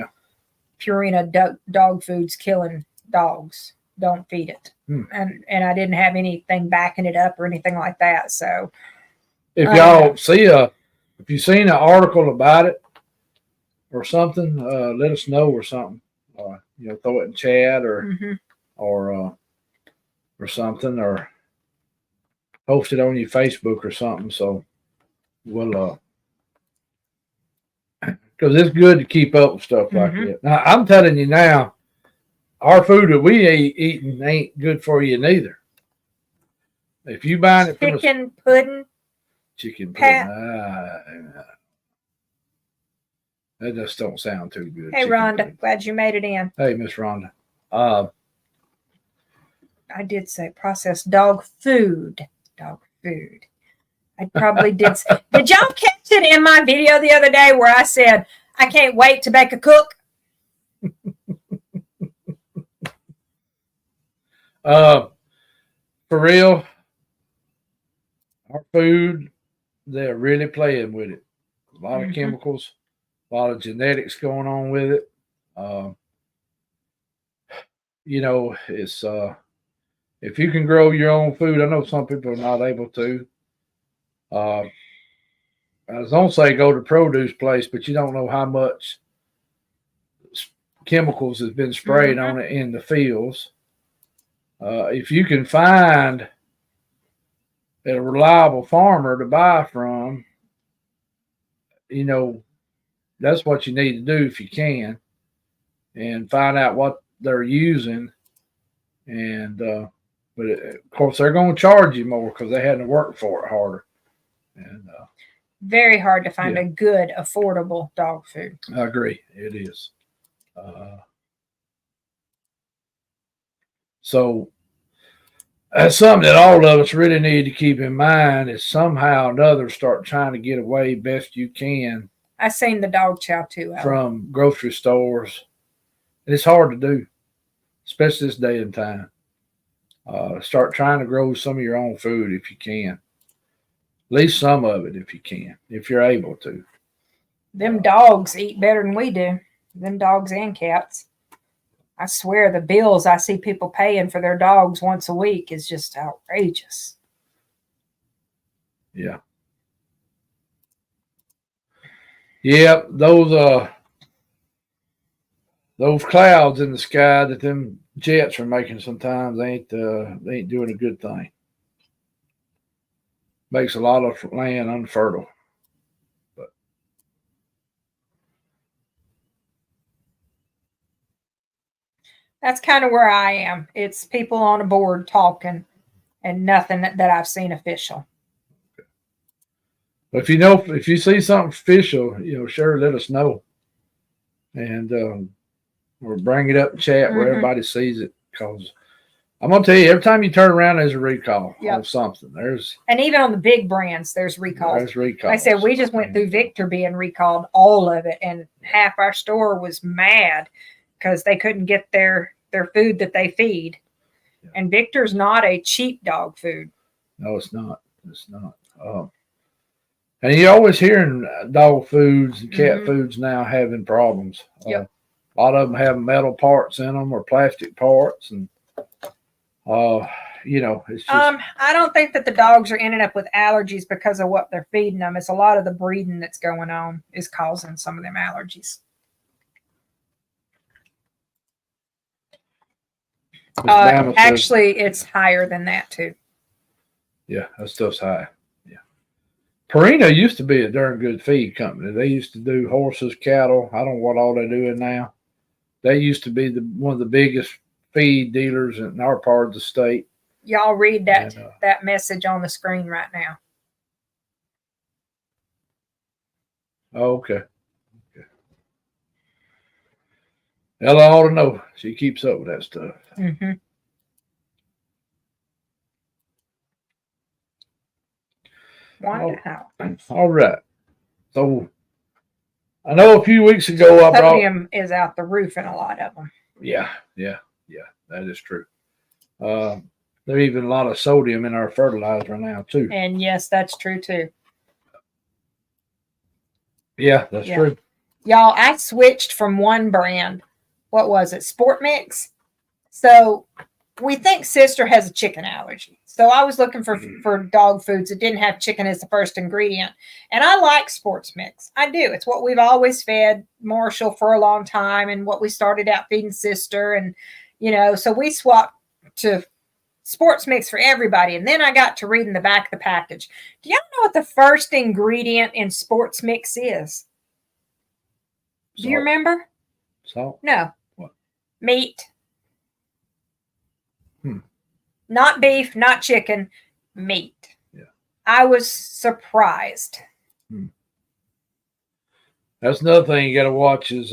Purina dog food's killing dogs. Don't feed it. And I didn't have anything backing it up or anything like that. So if y'all see if you've seen an article about it or something, let us know or something. Throw it in chat or something, or post it on your Facebook or something. So we'll because it's good to keep up with stuff like that. Now I'm telling you now, our food that we eating ain't good for you neither. If you buying it from chicken pudding, that just don't sound too good. Hey, Rhonda, pudding. Glad you made it in. Hey, Miss Rhonda. I did say processed dog food. Dog food. I probably did. Did y'all catch it in my video the other day where I said, I can't wait to bake a cook? For real, our food, they're really playing with it. A lot of chemicals, a lot of genetics going on with it. It's if you can grow your own food, I know some people are not able to. I was gonna say go to produce place, but you don't know how much chemicals has been sprayed on it in the fields. If you can find a reliable farmer to buy from, that's what you need to do if you can, and find out what they're using. And but of course they're going to charge you more because they had to work for it harder. And very hard to find a good, affordable dog food. I agree, it is. So that's something that all of us really need to keep in mind is somehow or another start trying to get away best you can. I seen the dog chow too. From grocery stores. And it's hard to do, especially this day and time. Start trying to grow some of your own food if you can. At least some of it if you can, if you're able to. Them dogs eat better than we do. Them dogs and cats. I swear the bills I see people paying for their dogs once a week is just outrageous. Yeah. Yep, those clouds in the sky that them jets are making sometimes they ain't doing a good thing. makes a lot of land unfertile. That's kind of where I am. It's people on a board talking and nothing that I've seen official. But if you see something official, sure, let us know, and or bring it up in chat where everybody sees it. Because I'm gonna tell you, every time you turn around, there's a recall of something. And even on the big brands, there's recalls. There's recalls. Like I said, we just went through Victor being recalled, all of it, and half our store was mad because they couldn't get their food that they feed. Yeah. And Victor's not a cheap dog food. No, it's not. It's not. And you're always hearing dog foods and cat foods now having problems. Yep. A lot of them have metal parts in them or plastic parts, and it's just. I don't think that the dogs are ending up with allergies because of what they're feeding them. It's a lot of the breeding that's going on is causing some of them allergies. Actually, it's higher than that too. Yeah, that stuff's high. Yeah, Purina used to be a darn good feed company. They used to do horses, cattle. I don't know what all they're doing now. They used to be one of the biggest feed dealers in our part of the state. Y'all read that message on the screen right now. Oh, okay. Ella ought to know. She keeps up with that stuff. Mm-hmm. All right. So I know a few weeks ago sodium is out the roof in a lot of them. Yeah, that is true. There's even a lot of sodium in our fertilizer now too. And yes, that's true too. Yeah, that's true. Y'all, I switched from one brand. What was it? Sport Mix. So we think sister has a chicken allergy. So I was looking for dog foods that didn't have chicken as the first ingredient. And I like Sports Mix. I do. It's what we've always fed Marshall for a long time and what we started out feeding sister. And, so we swapped to Sports Mix for everybody. And then I got to reading the back of the package. Do y'all know what the first ingredient in Sports Mix is? Do you remember? Salt? No. What? Meat. Not beef, not chicken, meat. Yeah. I was surprised. That's another thing you got to watch is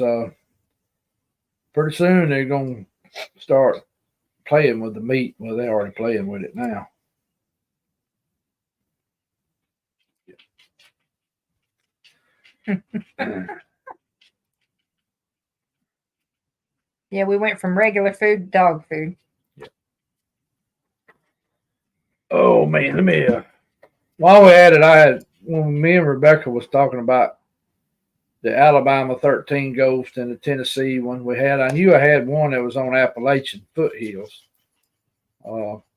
pretty soon they're going to start playing with the meat. Well, they're already playing with it now. Yeah, we went from regular food to dog food. Oh man, let me. While we're at it, when me and Rebecca was talking about the Alabama 13 ghost and the Tennessee one we had. I knew I had one that was on Appalachian foothills.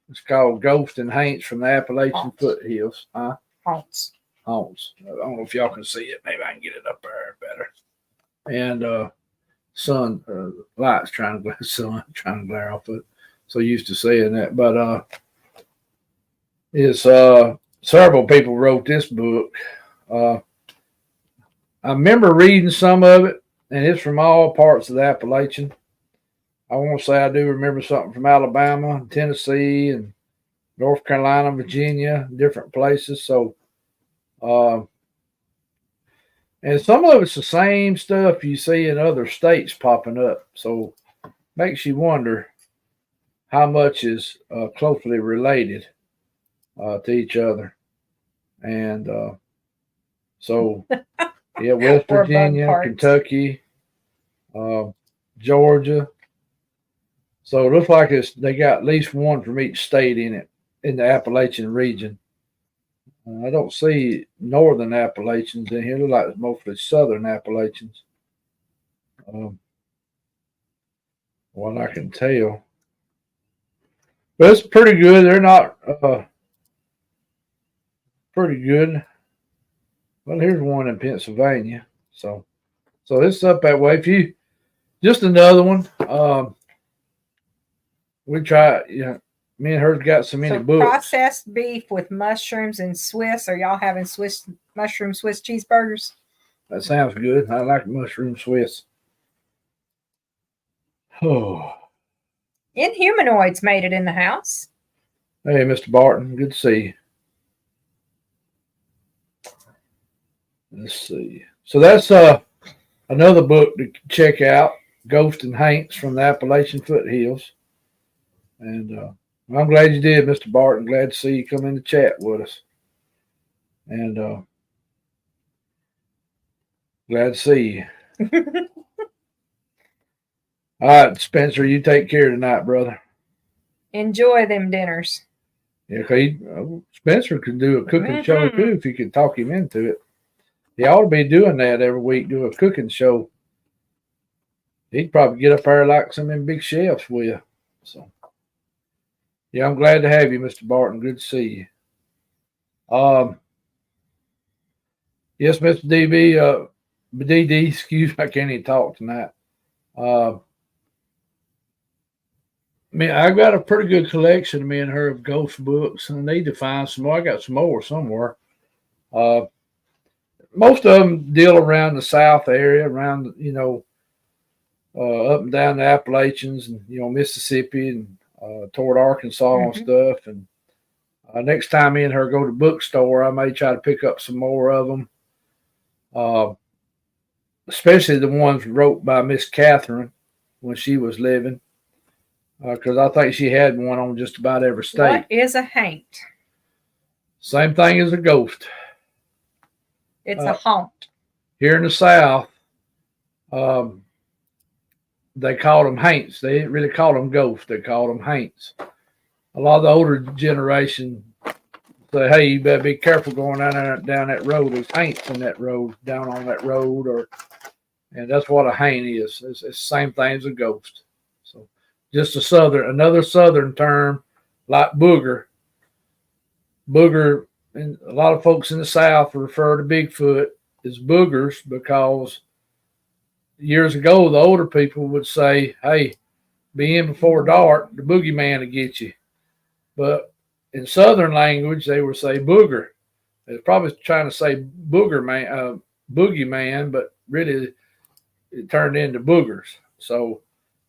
It's called Ghost and Haints from the Appalachian foothills. Haunts. I don't know if y'all can see it. Maybe I can get it up there better. And light's trying to glare off it. So used to saying that, but it's several people wrote this book. I remember reading some of it, and it's from all parts of the Appalachian. I want to say I do remember something from Alabama, Tennessee, and North Carolina, Virginia, different places. So, and some of it's the same stuff you see in other states popping up. So, makes you wonder how much is closely related to each other. And so, yeah, West Virginia, Kentucky, Georgia. So it looks like they got at least one from each state in it, in the Appalachian region. I don't see northern Appalachians in here. It looks like it's mostly southern Appalachians. What I can tell. But it's pretty good. They're not pretty good. Well, here's one in Pennsylvania. So it's up that way. Just another one. We try, me me and her's got so many So books. processed beef with mushrooms and Swiss. Are y'all having mushroom Swiss cheeseburgers? That sounds good. I like mushroom Swiss. Oh, Inhumanoids made it in the house. hey, Mr. Barton, good to see you. Let's see. So that's another book to check out, Ghost and Haints from the Appalachian Foothills. And I'm glad you did, Mr. Barton. Glad to see you come in to chat with us. And glad to see you. All right, Spencer, you take care tonight, brother. Enjoy them dinners. Yeah, Spencer could do a cooking show Mhm. too if you could talk him into it. He ought to be doing that every week, do a cooking show. He'd probably get up there like some of them big chefs with you. So, yeah, I'm glad to have you, Mr. Barton. Good to see you. Yes, Mr. DB, DD, excuse me, I can't even talk tonight. I've got a pretty good collection of me and her of ghost books, and I need to find some more. I got some more somewhere. Most of them deal around the South area, around, up and down the Appalachians and, Mississippi and toward Arkansas and stuff. And next time me and her go to the bookstore, I may try to pick up some more of them, especially the ones wrote by Miss Catherine when she was living, because I think she had one on just about every state. What is a haint? Same thing as a ghost. It's a haunt. Here in the South, they called them haints. They didn't really call them ghosts. They called them haints. A lot of the older generation say, hey, you better be careful going down that road. There's haints in that road, down on that road. And that's what a haint is. It's the same thing as a ghost. So just another Southern term like booger. Booger, and a lot of folks in the South refer to Bigfoot as boogers because years ago, the older people would say, hey, be in before dark, the boogeyman will get you. But in Southern language, they would say booger. They're probably trying to say boogeyman, but really it turned into boogers. So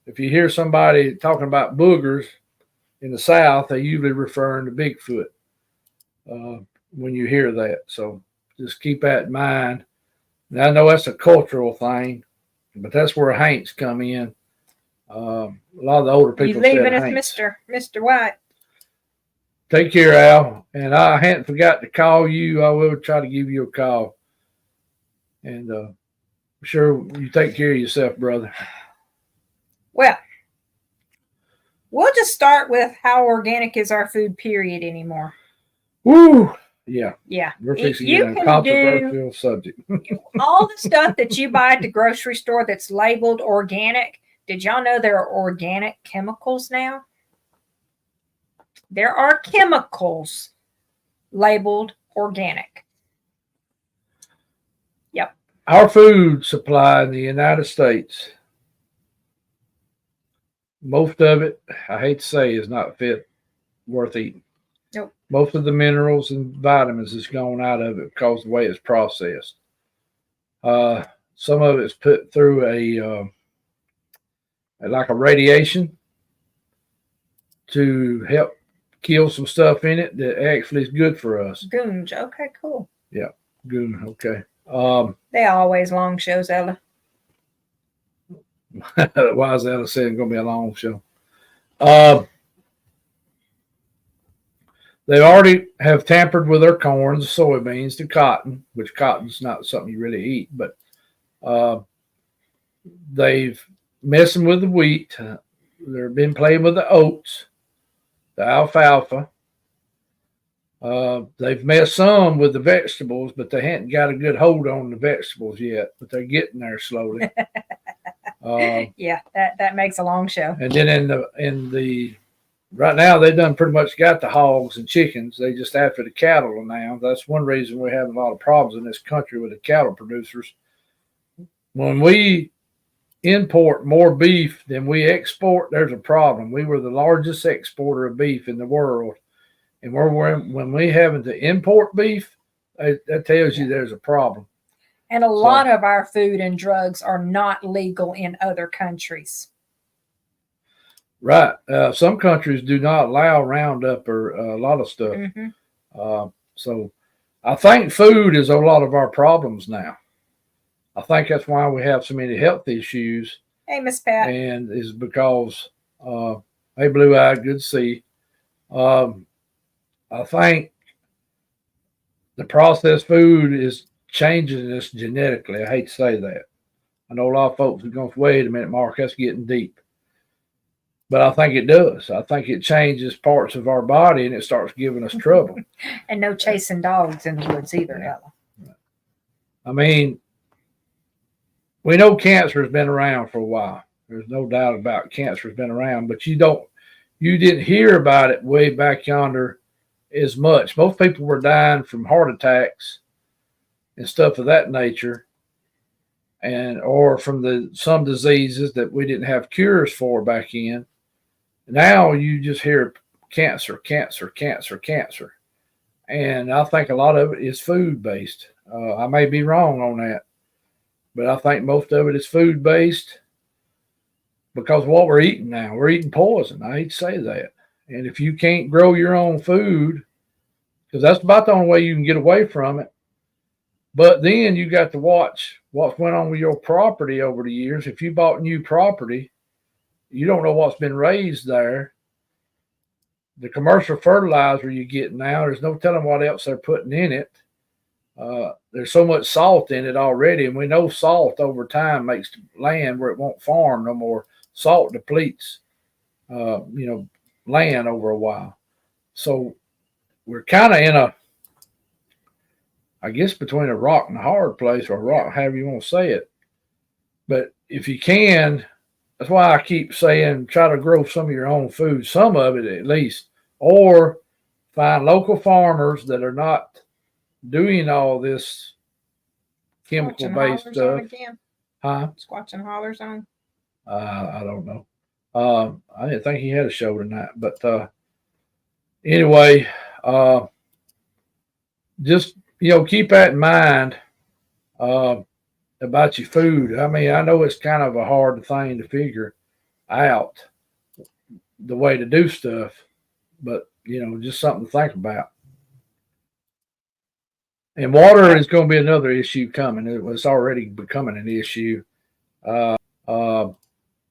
if you hear somebody talking about boogers in the South, they usually referring to Bigfoot when you hear that. So just keep that in mind. Now, I know that's a cultural thing, but that's where haints come in. A lot of the older people You leaving us, haints. Mr. White. Take care, Al. And I hadn't forgot to call you. I will try to give you a call. And sure you take care of yourself, brother. Well, we'll just start with how organic is our food, period, anymore. Woo! Yeah. Yeah. We're fixing You to get a can controversial subject. All the stuff that you buy at the grocery store that's labeled organic, did y'all know there are organic chemicals now? There are chemicals labeled organic. Yep. Our food supply in the United States, most of it, I hate to say, is not worth eating. Nope. Most of the minerals and vitamins is gone out of it because of the way it's processed. Some of it's put through like a radiation to help kill some stuff in it that actually is good for us. Goonge. Okay, cool. Yeah, good. Okay. They always long shows, Ella. Why is Ella saying it's going to be a long show? They already have tampered with their corn, the soybeans, the cotton, which cotton's not something you really eat, but they've messing with the wheat. They've been playing with the oats, the alfalfa. They've messed some with the vegetables, but they hadn't got a good hold on the vegetables yet, but they're getting there slowly. Yeah, that makes a long show. And then in the right now, they've done pretty much got the hogs and chickens. They just after the cattle now. That's one reason we're having a lot of problems in this country with the cattle producers. When we import more beef than we export, there's a problem. We were the largest exporter of beef in the world, and when we having to import beef, that tells you there's a problem. And a lot of our food and drugs are not legal in other countries. Right. Some countries do not allow Roundup or a lot of stuff. So I think food is a lot of our problems now. I think that's why we have so many health issues. Hey, Miss Pat. And is because, hey, Blue Eye, good to see you. I think the processed food is changing us genetically. I hate to say that. I know a lot of folks are going, wait a minute, Mark, that's getting deep. But I think it does. I think it changes parts of our body and it starts giving us trouble. And no chasing dogs in the woods either, Ella. I mean, we know cancer has been around for a while. There's no doubt about cancer has been around, but you didn't hear about it way back yonder as much. Most people were dying from heart attacks and stuff of that nature, or from some diseases that we didn't have cures for back in. Now you just hear cancer, cancer, cancer, cancer. And I think a lot of it is food based. I may be wrong on that, but I think most of it is food based because what we're eating now, we're eating poison. I hate to say that. And if you can't grow your own food, because that's about the only way you can get away from it. But then you got to watch what's went on with your property over the years. If you bought new property, you don't know what's been raised there. The commercial fertilizer you get now, there's no telling what else they're putting in it. There's so much salt in it already, and we know salt over time makes land where it won't farm no more. Salt depletes, land over a while. So we're kind of in between a rock and a hard place, or a rock, however you want to say it. But if you can, that's why I keep saying try to grow some of your own food, some of it at least, or find local farmers that are not doing all this chemical-based stuff. Huh? Squatch and Holler Zone? I don't know. I didn't think he had a show tonight, but anyway, just keep that in mind about your food. I mean, I know it's kind of a hard thing to figure out the way to do stuff, but just something to think about. And water is going to be another issue coming. It's already becoming an issue,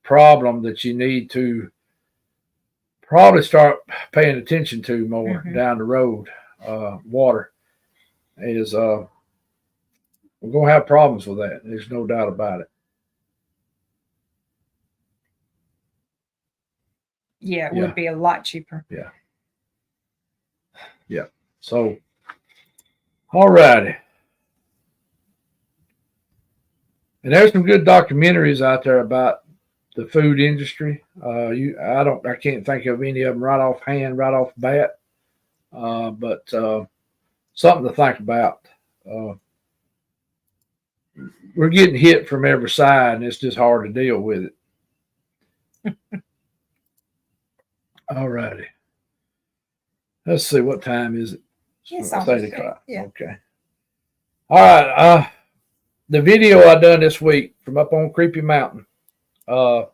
problem that you need to probably start paying attention to more down the road. Water is we're going to have problems with that. There's no doubt about it. Yeah, it would be a lot cheaper. Yeah. So, all righty. And there's some good documentaries out there about the food industry. I can't think of any of them right off bat. But something to think about. We're getting hit from every side, and it's just hard to deal with it. All righty. Let's see, what time is it? It's 8 o'clock. Yeah. Okay. All right. The video I done this week from up on Creepy Mountain. I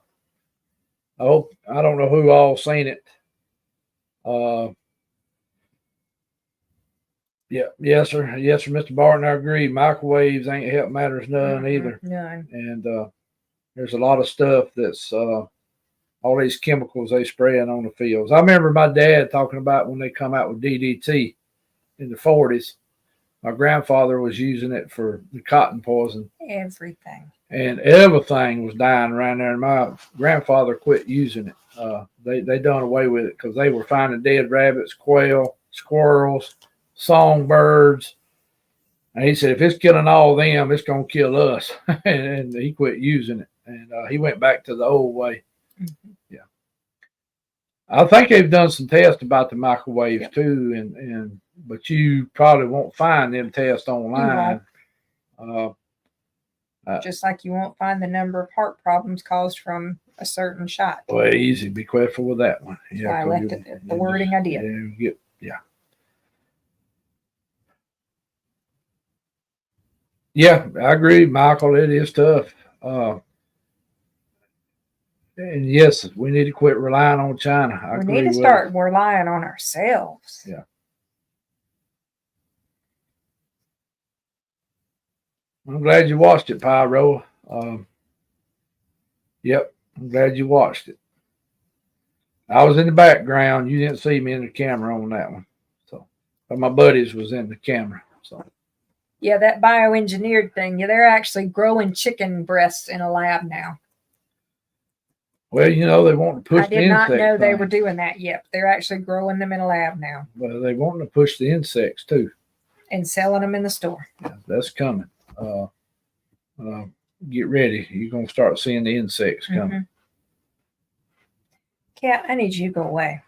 don't know who all seen it. Yes, sir, Mr. Barton. I agree. Microwaves ain't help matters none either. None. And there's a lot of stuff that's all these chemicals they spraying on the fields. I remember my dad talking about when they come out with DDT in the 40s. My grandfather was using it for the cotton poison. Everything. And everything was dying around there. And my grandfather quit using it. They done away with it because they were finding dead rabbits, quail, squirrels, songbirds. And he said, if it's killing all of them, it's going to kill us. and he quit using it. And he went back to the old way. Yeah. I think they've done some tests about the microwaves too. But you probably won't find them tests online. Just like you won't find the number of heart problems caused from a certain shot. Well, easy. Be careful with that one. Yeah, I left it the wording I did. Yeah, I agree, Michael. It is tough. And yes, we need to quit relying on China. I We agree need to with start relying on ourselves. Yeah. I'm glad you watched it, Pyro. Yep, I'm glad you watched it. I was in the background. You didn't see me in the camera on that one. So, but my buddies was in the camera. So, Yeah, that bioengineered thing. Yeah, they're actually growing chicken breasts in a lab now. well, you know, they want to push I the did not insect know they thing. were doing that yet. They're actually growing them in a lab now Well, they want to push the insects too. and selling them in the store. Yeah, that's coming. Get ready. You're gonna start seeing the insects coming. Cat, I need you to go away.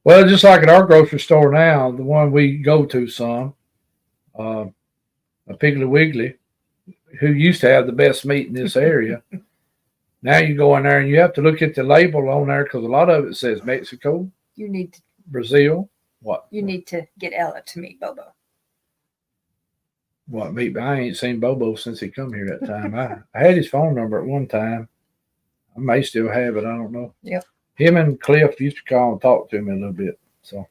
Well, just like at our grocery store now, the one we go to some, a Piggly Wiggly, who used to have the best meat in this area. Now you go in there and you have to look at the label on there because a lot of it says Mexico, You need to, Brazil. What? you need to get Ella to meet Bobo. What meat? I ain't seen Bobo since he come here that time. I had his phone number at one time. I may still have it. I don't know. Yep. Him and Cliff used to call and talk to me a little bit. So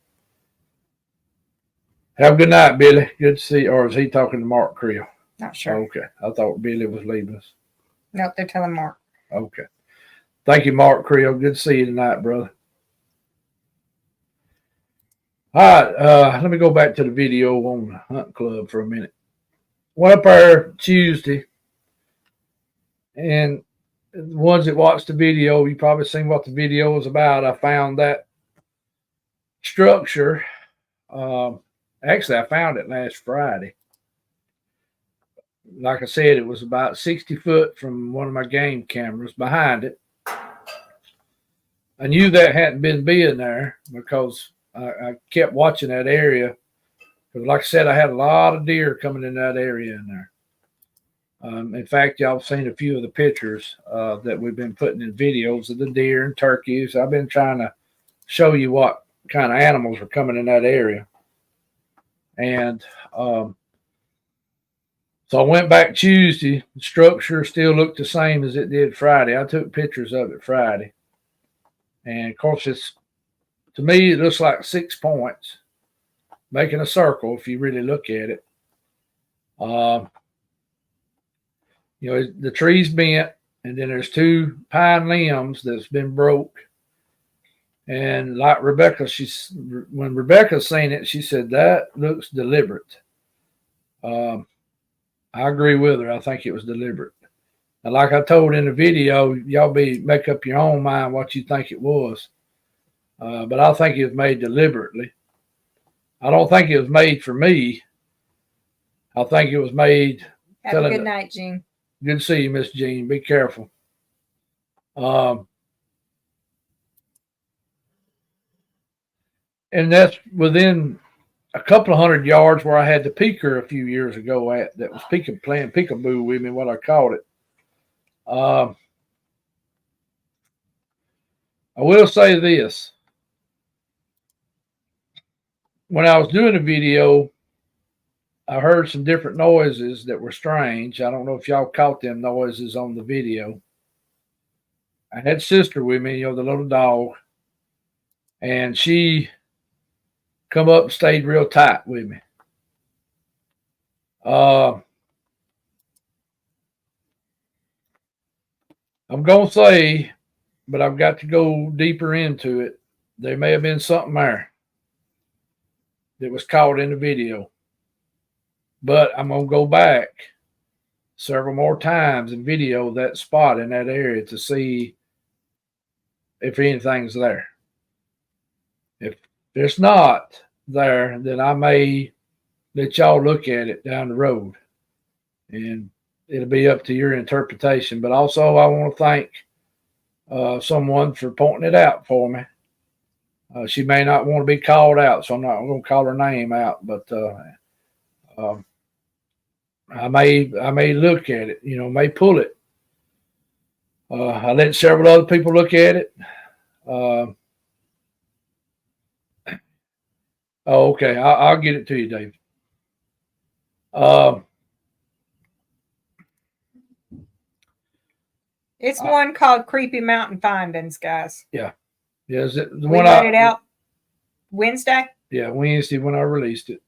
have a good night, Billy. Good to see you. Or is he talking to Mark Creel? Not sure. Okay. I thought Billy was leaving us. Nope, they're telling Mark. Okay. Thank you, Mark Creel. Good to see you tonight, brother. All right. Let me go back to the video on the Hunt Club for a minute. Went up there Tuesday, and the ones that watched the video, you probably seen what the video was about. I found that structure. Actually, I found it last Friday. Like I said, it was about 60 foot from one of my game cameras behind it. I knew that hadn't been being there because I kept watching that area. Because like I said, I had a lot of deer coming in that area in there. In fact, y'all have seen a few of the pictures that we've been putting in videos of the deer and turkeys. I've been trying to show you what kind of animals are coming in that area. And so I went back Tuesday. The structure still looked the same as it did Friday. I took pictures of it Friday. And of course, to me, it looks like 6 points, making a circle if you really look at it. You know, the tree's bent, and then there's 2 pine limbs that's been broke. And like Rebecca, when Rebecca seen it, she said that looks deliberate. I agree with her. I think it was deliberate. And like I told in the video, y'all make up your own mind what you think it was. But I think it was made deliberately. I don't think it was made for me. I think it was made. Have a good night, Jean. Good to see you, Miss Jean. Be careful. And that's within a couple of 100 yards where I had the peeker a few years ago that was playing peekaboo with me, what I called it. I will say this. When I was doing the video, I heard some different noises that were strange. I don't know if y'all caught them noises on the video. I had sister with me, the little dog, and she come up and stayed real tight with me. I'm going to say, but I've got to go deeper into it. There may have been something there that was caught in the video. But I'm going to go back several more times and video that spot in that area to see if anything's there. If it's not there, then I may let y'all look at it down the road. And it'll be up to your interpretation. But also, I want to thank someone for pointing it out for me. She may not want to be called out, so I'm not going to call her name out. But I may look at it, may pull it. I let several other people look at it. Oh, okay. I'll get it to you, Dave. It's one called Creepy Mountain Findings, guys. Yeah. Is it the We one let it out Wednesday? Yeah, Wednesday when I released it.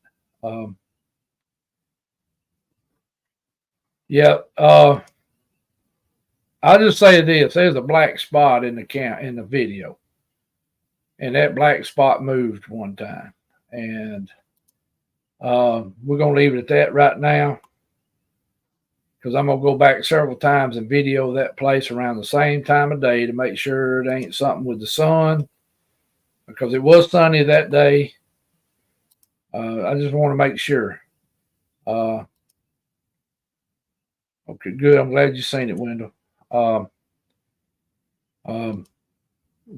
Yeah. I'll just say this: there's a black spot in the video, and that black spot moved one time, and we're gonna leave it at that right now because I'm gonna go back several times and video that place around the same time of day to make sure it ain't something with the sun, because it was sunny that day. I just want to make sure. Okay, good. I'm glad you seen it, Wendell.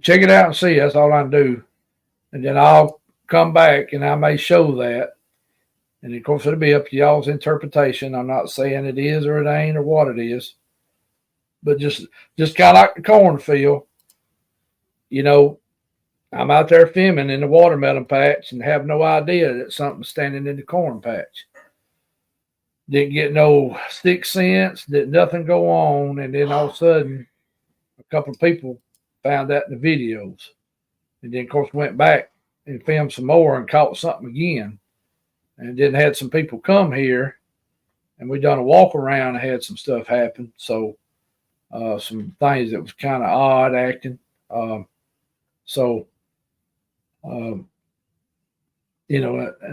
Check it out and see. That's all I can do. And then I'll come back and I may show that. And of course, it'll be up to y'all's interpretation. I'm not saying it is or it ain't or what it is. But just kind of like the cornfield, I'm out there filming in the watermelon patch and have no idea that something's standing in the corn patch. Didn't get no sixth sense, didn't nothing go on, and then all of a sudden, a couple of people found that in the videos, and then of course went back and filmed some more and caught something again, and then had some people come here, and we done a walk around and had some stuff happen. So some things that was kind of odd acting.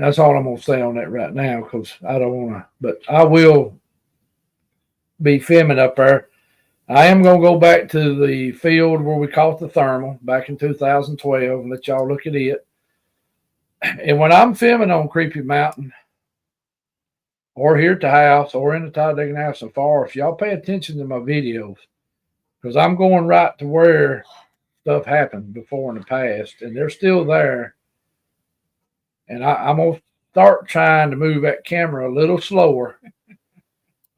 That's all I'm going to say on that right now because I don't want to, but I will be filming up there. I am going to go back to the field where we caught the thermal back in 2012 and let y'all look at it. And when I'm filming on Creepy Mountain or here at the house or in the Talladega National Forest, y'all pay attention to my videos because I'm going right to where stuff happened before in the past and they're still there. And I'm going to start trying to move that camera a little slower.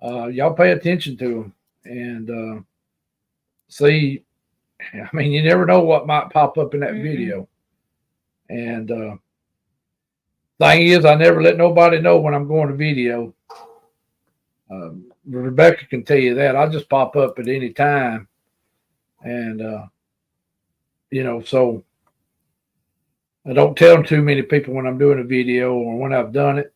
Y'all pay attention to them and see. I mean, you never know what might pop up in that video. And thing is, I never let nobody know when I'm going to video. Rebecca can tell you that. I just pop up at any time. And, so I don't tell too many people when I'm doing a video or when I've done it.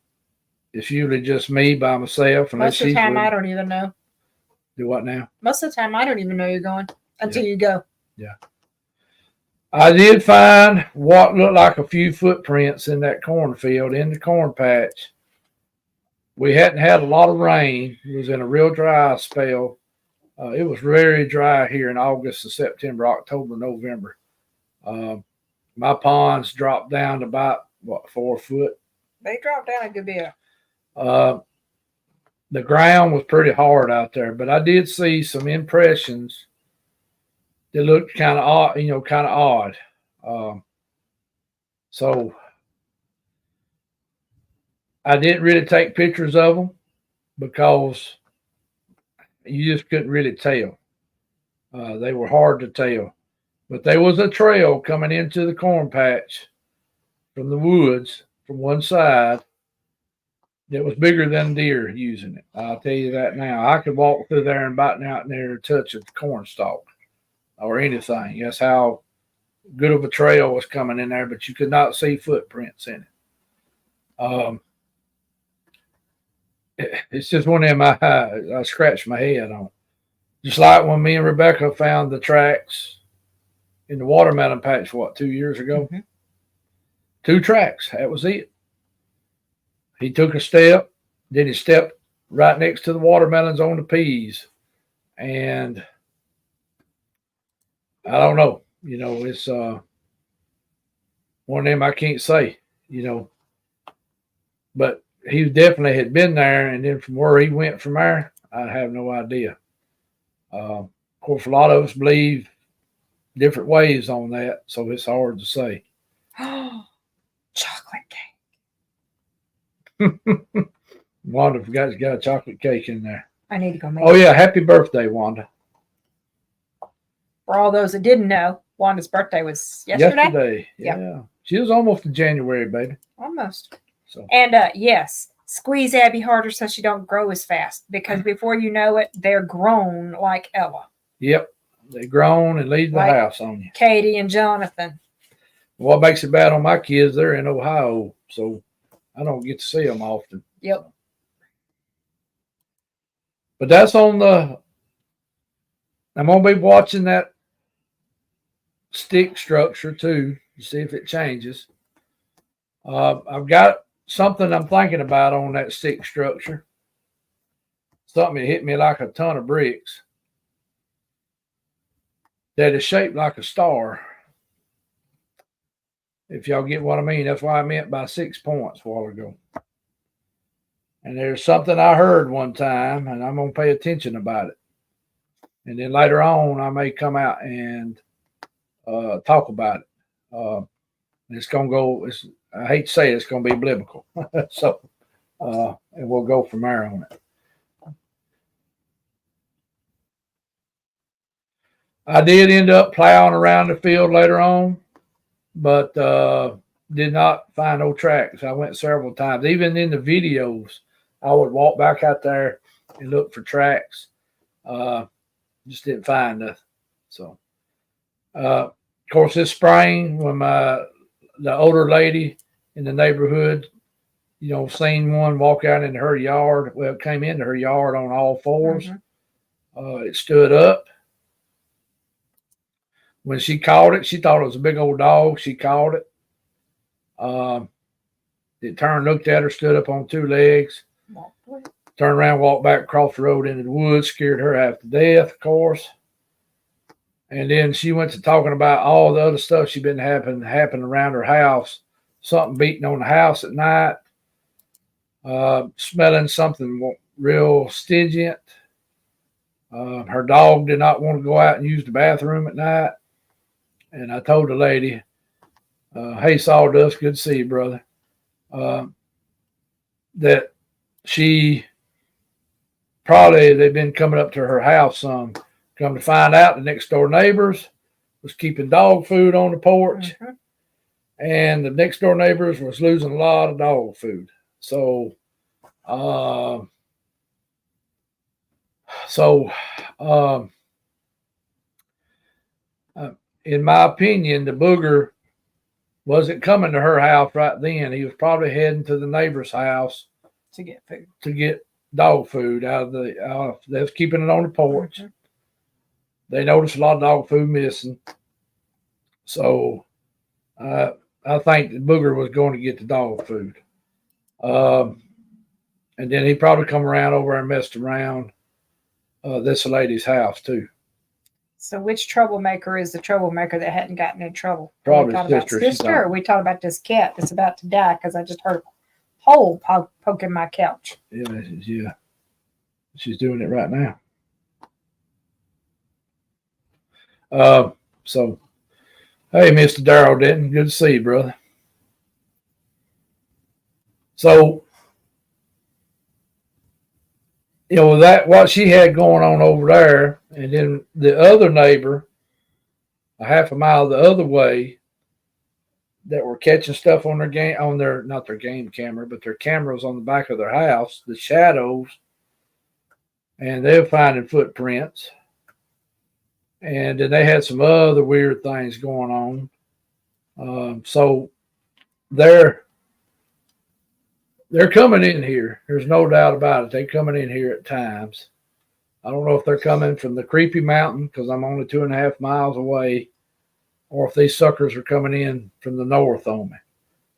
It's usually just me by myself. Most of the time, I don't even know. Do what now? Most of the time, I don't even know you're going until you go. Yeah. I did find what looked like a few footprints in that cornfield, in the corn patch. We hadn't had a lot of rain. It was in a real dry spell. It was very dry here in August and September, October, November. My ponds dropped down to about, 4 foot? They dropped down a good bit. The ground was pretty hard out there, but I did see some impressions that looked kind of odd, so I didn't really take pictures of them because you just couldn't really tell. They were hard to tell. But there was a trail coming into the corn patch from the woods from one side that was bigger than deer using it. I'll tell you that now. I could walk through there and bite out in there and touch a corn stalk or anything. That's how good of a trail was coming in there, but you could not see footprints in it. It's just one of them I scratched my head on. Just like when me and Rebecca found the tracks in the watermelon patch, 2 years ago? Mm-hmm. 2 tracks. That was it. He took a step, then he stepped right next to the watermelons on the peas. And I don't know. It's one of them I can't say, But he definitely had been there. And then from where he went from there, I have no idea. Of course, a lot of us believe different ways on that, so it's hard to say. Chocolate cake. Wanda got a chocolate cake in there. I need to go make Oh it. yeah, happy birthday, Wanda. For all those that didn't know, Wanda's birthday was yesterday. Yeah. Yeah. She was almost in January, baby. Almost. So And yes, squeeze Abby harder so she don't grow as fast because before you know it, they're grown like Ella, yep. They grown and leave the Like- house on you. Katie, and Jonathan. What makes it bad on my kids, they're in Ohio, so I don't get to see them often. Yep. But that's on the. I'm gonna be watching that stick structure too to see if it changes. I've got something I'm thinking about on that stick structure. Something that hit me like a ton of bricks. That is shaped like a star. If y'all get what I mean, that's what I meant by 6 points a while ago. And there's something I heard one time, and I'm gonna pay attention about it. And then later on, I may come out and talk about it. It's gonna go. I hate to say it, it's gonna be biblical. So, and we'll go from there on it. I did end up plowing around the field later on, but did not find no tracks. I went several times. Even in the videos, I would walk back out there and look for tracks. Just didn't find nothing. So, of course, this spring when the older lady in the neighborhood, seen one walk out into her yard. Well, it came into her yard on all fours. Mhm. It stood up. When she caught it, she thought it was a big old dog. She caught it. It turned, looked at her, stood up on 2 legs, turned around, walked back across the road into the woods, scared her half to death, of course. And then she went to talking about all the other stuff she'd been happening around her house. Something beating on the house at night. Smelling something real stingent. Her dog did not want to go out and use the bathroom at night. And I told the lady, hey, Sawdust, good to see you, brother, that they've been coming up to her house some. Come to find out, the next door neighbors was keeping dog food on the porch. Mhm. And the next door neighbors was losing a lot of dog food. So, in my opinion, the booger wasn't coming to her house right then. He was probably heading to the neighbor's house To get food. to get dog food out of they was keeping it on the porch. Mhm. They noticed a lot of dog food missing. So I think the booger was going to get the dog food. And then he probably come around over and messed around this lady's house too. So which troublemaker is the troublemaker that hadn't gotten in trouble? Probably we talked about sister, she sister, or we talked about this cat that's about to die because I just heard a hole poking my couch. Yeah. She's doing it right now. So, hey, Mr. Darrell Denton, good to see you, brother. So, that what she had going on over there, and then the other neighbor, a half a mile the other way, that were catching stuff on not their game camera, but their cameras on the back of their house, the shadows, and they're finding footprints. And then they had some other weird things going on. So they're coming in here. There's no doubt about it. They're coming in here at times. I don't know if they're coming from the Creepy Mountain because I'm only 2.5 miles away, or if these suckers are coming in from the north on me.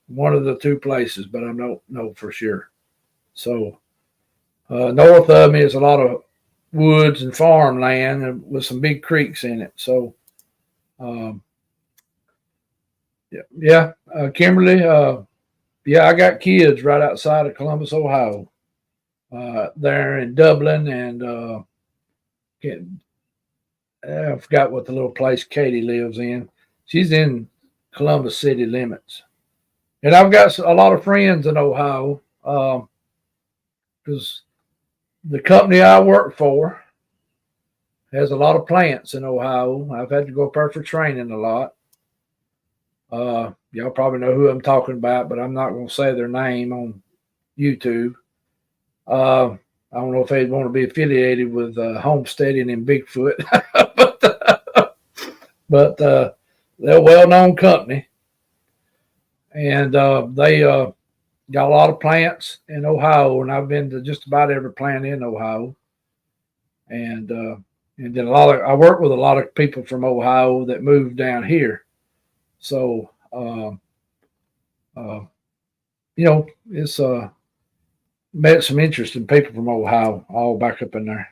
One of the two places, but I don't know for sure. So north of me is a lot of woods and farmland and with some big creeks in it. So, Kimberly, I got kids right outside of Columbus, Ohio. They're in Dublin, and I forgot what the little place Katie lives in. She's in Columbus city limits. And I've got a lot of friends in Ohio. because the company I work for has a lot of plants in Ohio. I've had to go up there for training a lot. Y'all probably know who I'm talking about, but I'm not going to say their name on YouTube. I don't know if they'd want to be affiliated with Homesteading and Bigfoot, but they're a well-known company, and they got a lot of plants in Ohio, and I've been to just about every plant in Ohio, and then I work with a lot of people from Ohio that moved down here, so it's met some interesting people from Ohio, all back up in there.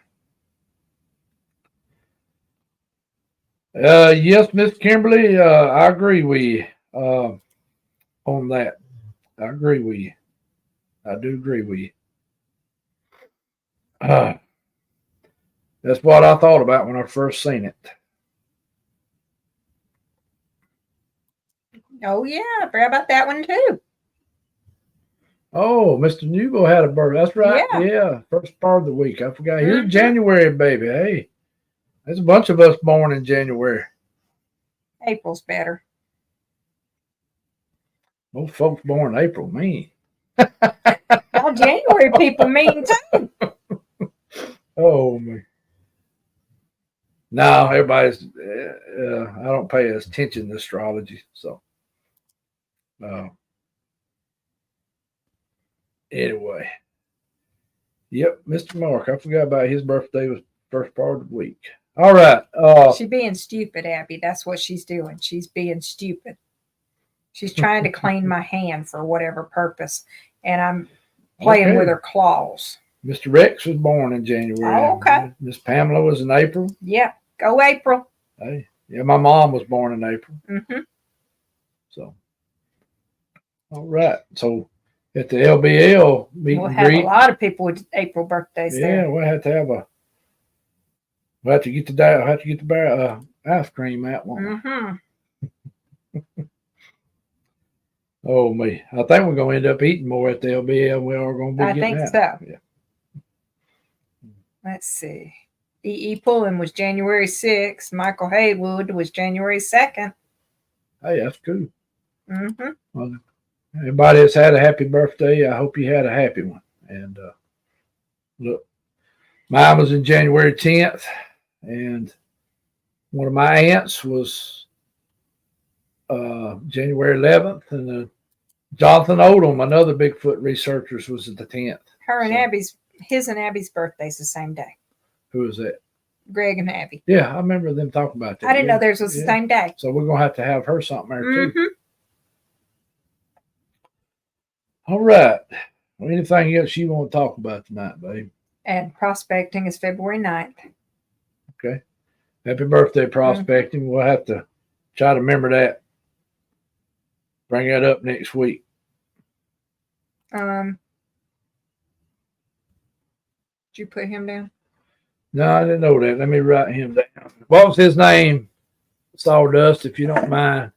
Yes, Miss Kimberly, I agree with you on that. I agree with you. I do agree with you. That's what I thought about when I first seen it. Oh yeah, I forgot about that one too. Oh, Mr. Newbo had a birthday. That's right. Yeah. First part of the week. I forgot. He's a January baby. Hey, there's a bunch of us born in January. April's better. Most folks born in April mean. All January people mean too. Oh man. No, everybody's. I don't pay attention to astrology, so. Anyway. Yep, Mr. Mark. I forgot about his birthday was first part of the week. All right. She's being stupid, Abby. That's what she's doing. She's being stupid. She's trying to clean my hand for whatever purpose, and I'm playing with her claws. Mr. Rex was born in January. Oh, okay. Miss Pamela was in April. Yeah. Go April. Hey. Yeah, my mom was born in April. Mm-hmm. So. All right. So at the LBL meet we'll and have greet. a lot of people with April birthdays there. Yeah, we'll have to get the ice cream out one. Mm-hmm. Oh me. I think we're gonna end up eating more at the LBL. We are gonna be I getting think out. so. Yeah. Let's see. E.E. Pullen was January 6th. Michael Haywood was January 2nd. Hey, that's cool. Mm-hmm. Well, everybody that's had a happy birthday, I hope you had a happy one. And look, mine was in January 10th, and one of my aunts was January 11th, and Jonathan Odom, another Bigfoot researcher, was at the 10th. His and Abby's birthday's the same day. Who is that? Greg and Abby. Yeah, I remember them talking about that. I didn't know theirs was the same day. So we're going to have her something there too. All right. Well, anything else you want to talk about tonight, babe? And prospecting is February 9th. Okay. Happy birthday, prospecting. We'll have to try to remember that. Bring that up next week. Did you put him down? No, I didn't know that. Let me write him down. What was his name? Sawdust, if you don't mind.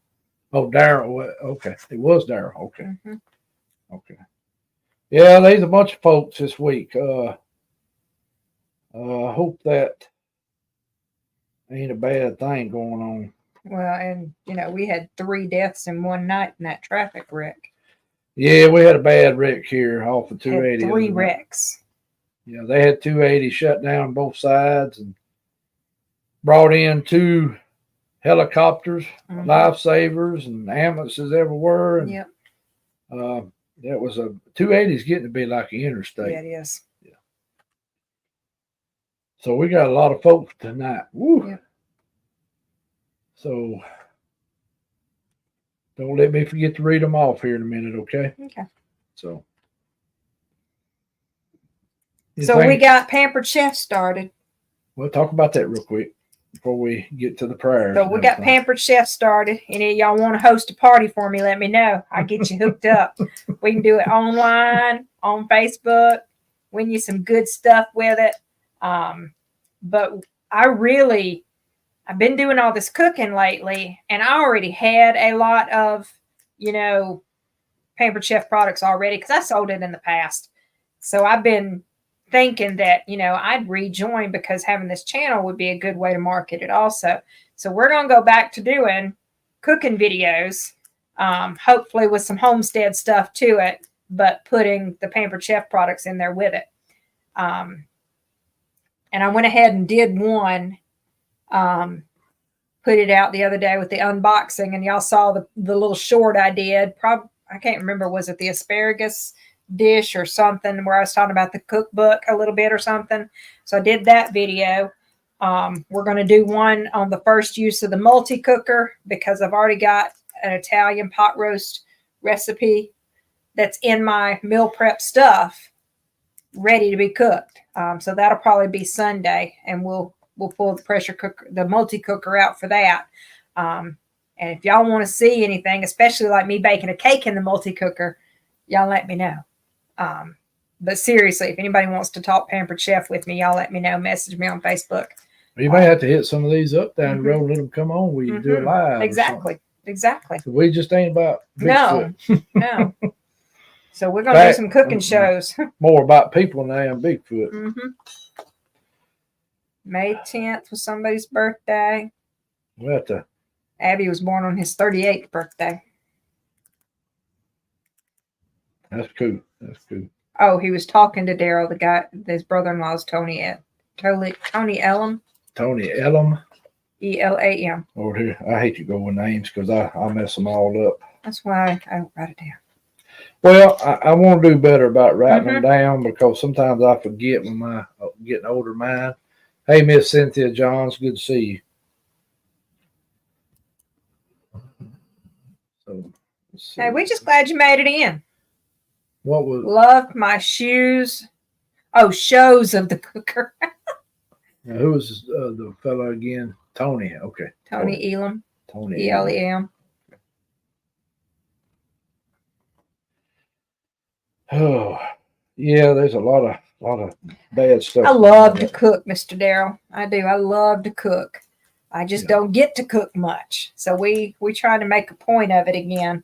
Oh, Daryl. Okay. It was Daryl. Okay. Mm-hmm. Okay. Yeah, there's a bunch of folks this week. I hope that ain't a bad thing going on. Well, and we had 3 deaths in one night in that traffic wreck. Yeah, we had a bad wreck here off of 280. 3 wrecks. Yeah, they had 280 shut down both sides and brought in 2 helicopters, lifesavers, and ambulances everywhere. And, yep. That was 280 is getting to be like an interstate. Yeah, it is. Yeah. So we got a lot of folks tonight. Woo. Yep. So don't let me forget to read them off here in a minute, okay? Okay. So we got Pampered Chef started. We'll talk about that real quick before we get to the prayers. So we got Pampered Chef started. And if y'all want to host a party for me, let me know. I'll get you hooked up. We can do it online, on Facebook, win you some good stuff with it. But I've been doing all this cooking lately, and I already had a lot of, Pampered Chef products already because I sold it in the past. So I've been thinking that, I'd rejoin because having this channel would be a good way to market it also. So we're going to go back to doing cooking videos, hopefully with some homestead stuff to it, but putting the Pampered Chef products in there with it. And I went ahead and did one, put it out the other day with the unboxing, and y'all saw the little short I did. I can't remember, was it the asparagus dish or something, where I was talking about the cookbook a little bit or something. So I did that video. We're going to do one on the first use of the multi-cooker, because I've already got an Italian pot roast recipe that's in my meal prep stuff ready to be cooked. So that'll probably be Sunday, and we'll pull the pressure cooker, the multi-cooker out for that. And if y'all want to see anything, especially like me baking a cake in the multi-cooker, y'all let me know. But seriously, if anybody wants to talk Pampered Chef with me, y'all let me know. Message me on Facebook. You may have to hit some of these up down the road and let them come on when you do it live. Exactly. So we just ain't about Bigfoot. No. So we're going to do some cooking shows. More about people than Bigfoot. May 10th was somebody's birthday. Abby was born on his 38th birthday. That's cool. Oh, he was talking to Daryl, the guy, his brother-in-law's Tony Elam. Tony Elam. E-L-A-M. Over here. I hate to go with names because I mess them all up. That's why I don't write it down. Well, I want to do better about writing them down, because sometimes I forget when I'm getting older mind. Hey, Miss Cynthia Johns, good to see you. So, hey, we just glad you made it in. What was Love my shoes? Oh, shows of the cooker. who was the fellow again? Tony. Okay. Tony Elam. Tony E-L-E-M. Oh, yeah. There's a lot of bad stuff. I love to cook, Mr. Daryl. I do. I love to cook. I just don't get to cook much. So we try to make a point of it again.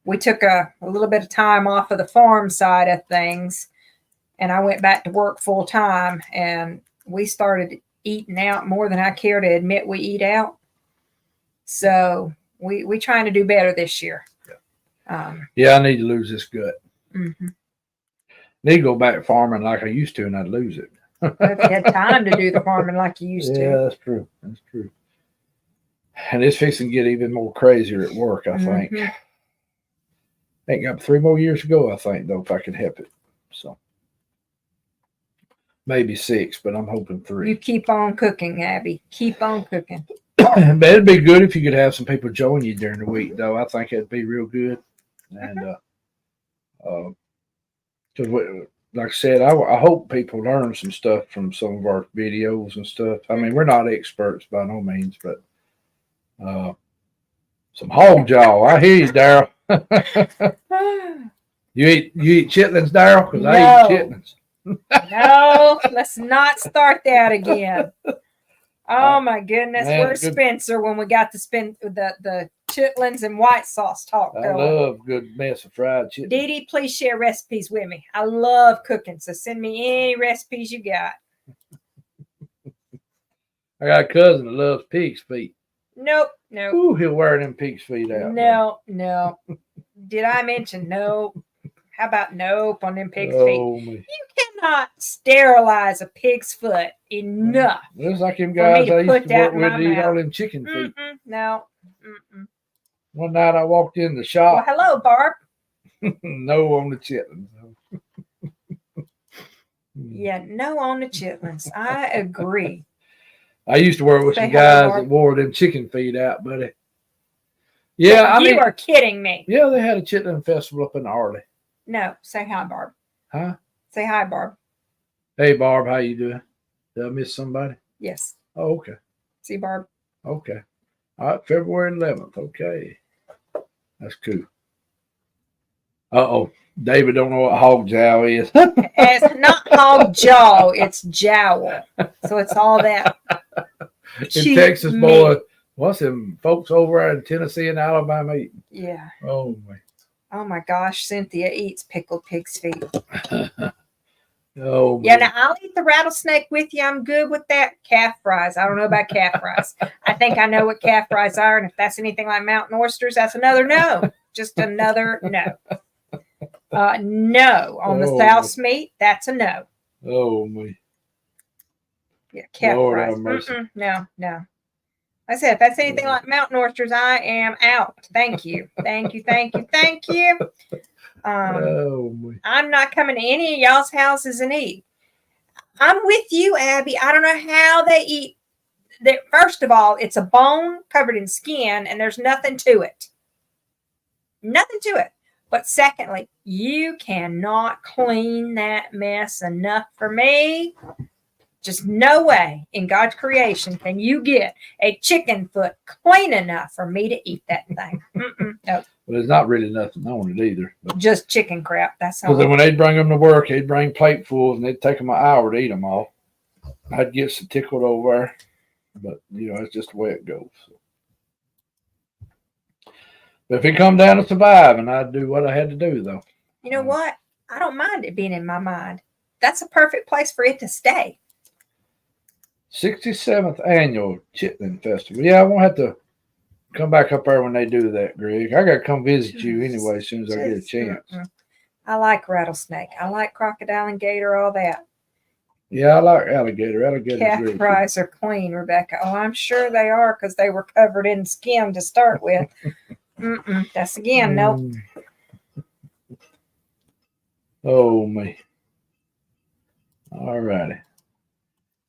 We took a little bit of time off of the farm side of things, and I went back to work full time, and we started eating out more than I care to admit we eat out. So we trying to do better this year. Yeah, I need to lose this gut. Mm-hmm. Need to go back farming like I used to, and I'd lose it. If you had time to do the farming like you used to. Yeah, that's true. And it's fixing to get even more crazier at work, I think. Ain't got 3 more years to go, I think, though, if I can help it. So maybe 6, but I'm hoping 3. You keep on cooking, Abby. Keep on cooking. But it'd be good if you could have some people join you during the week, though. I think it'd be real good. And because, like I said, I hope people learn some stuff from some of our videos and stuff. I mean, we're not experts by no means, but some hog jaw. I hear you, Daryl. You eat chitlins, Daryl? Because I eat chitlins. No, let's not start that again. Oh my goodness, where's Spencer when we got to spend the chitlins and white sauce talk going? I love good mess of fried chitlins. Dee Dee, please share recipes with me. I love cooking, so send me any recipes you got. I got a cousin that loves pig's feet. Nope. Ooh, he'll wear them pig's feet out. No. Did I mention nope? How about nope on them pig's feet? Me. You cannot sterilize a pig's foot enough. Looks like them guys I used to work with eat all them chicken feet. No. One night I walked in the shop. Well, hello, Barb. No on the chitlins. Yeah, no on the chitlins. I agree. I used to work with some guys that wore them chicken feet out, buddy. Yeah, you are kidding me. Yeah, they had a chitlin festival up in Arley. No, say hi, Barb. Huh? Say hi, Barb. Hey, Barb, how you doing? Did I miss somebody? Yes. Oh, okay. See, Barb. Okay. All right, February 11th. Okay. That's cool. Uh-oh. David don't know what hog jowl is. It's not hog jaw, it's jowl. So it's all that. In Texas, boy, what's them folks over in Tennessee and Alabama eating? Yeah. Oh, my. Oh, my gosh. Cynthia eats pickled pig's feet. Oh, Yeah, man. now I'll eat the rattlesnake with you. I'm good with that. Calf fries. I don't know about calf fries. I think I know what calf fries are, and if that's anything like mountain oysters, that's another no. Just another no. No on the Oh, South's meat. That's a no. Oh, me. Yeah, calf Lord fries. have mercy. No, no. I said if that's anything Yeah. like mountain oysters, I am out. Thank you, thank you, thank you, thank you. Oh, me. I'm not coming to any of y'all's houses and eat. I'm with you, Abby. I don't know how they eat. First of all, it's a bone covered in skin, and there's nothing to it. Nothing to it. But secondly, you cannot clean that mess enough for me. Just no way in God's creation can you get a chicken foot clean enough for me to eat that thing. No, Well, there's not really nothing on it either. just chicken crap. That's Because all. when they'd bring them to work, they'd bring platefuls and they'd take them an hour to eat them all. I'd get some tickled over there, but it's just the way it goes. So. But if it come down to surviving, I'd do what I had to do, though. You know what? I don't mind it being in my mind. That's a perfect place for it to stay. 67th annual Chitlin Festival. Yeah, I won't have to come back up there when they do that, Greg. I got to come visit you anyway as soon as I get a chance. I like rattlesnake. I like crocodile and gator, all that. Yeah, I like alligator. Alligator's Calf really fries are clean, Rebecca. Oh, I'm sure they are because they were covered in skin to start with. That's again, nope. Oh, me. All righty.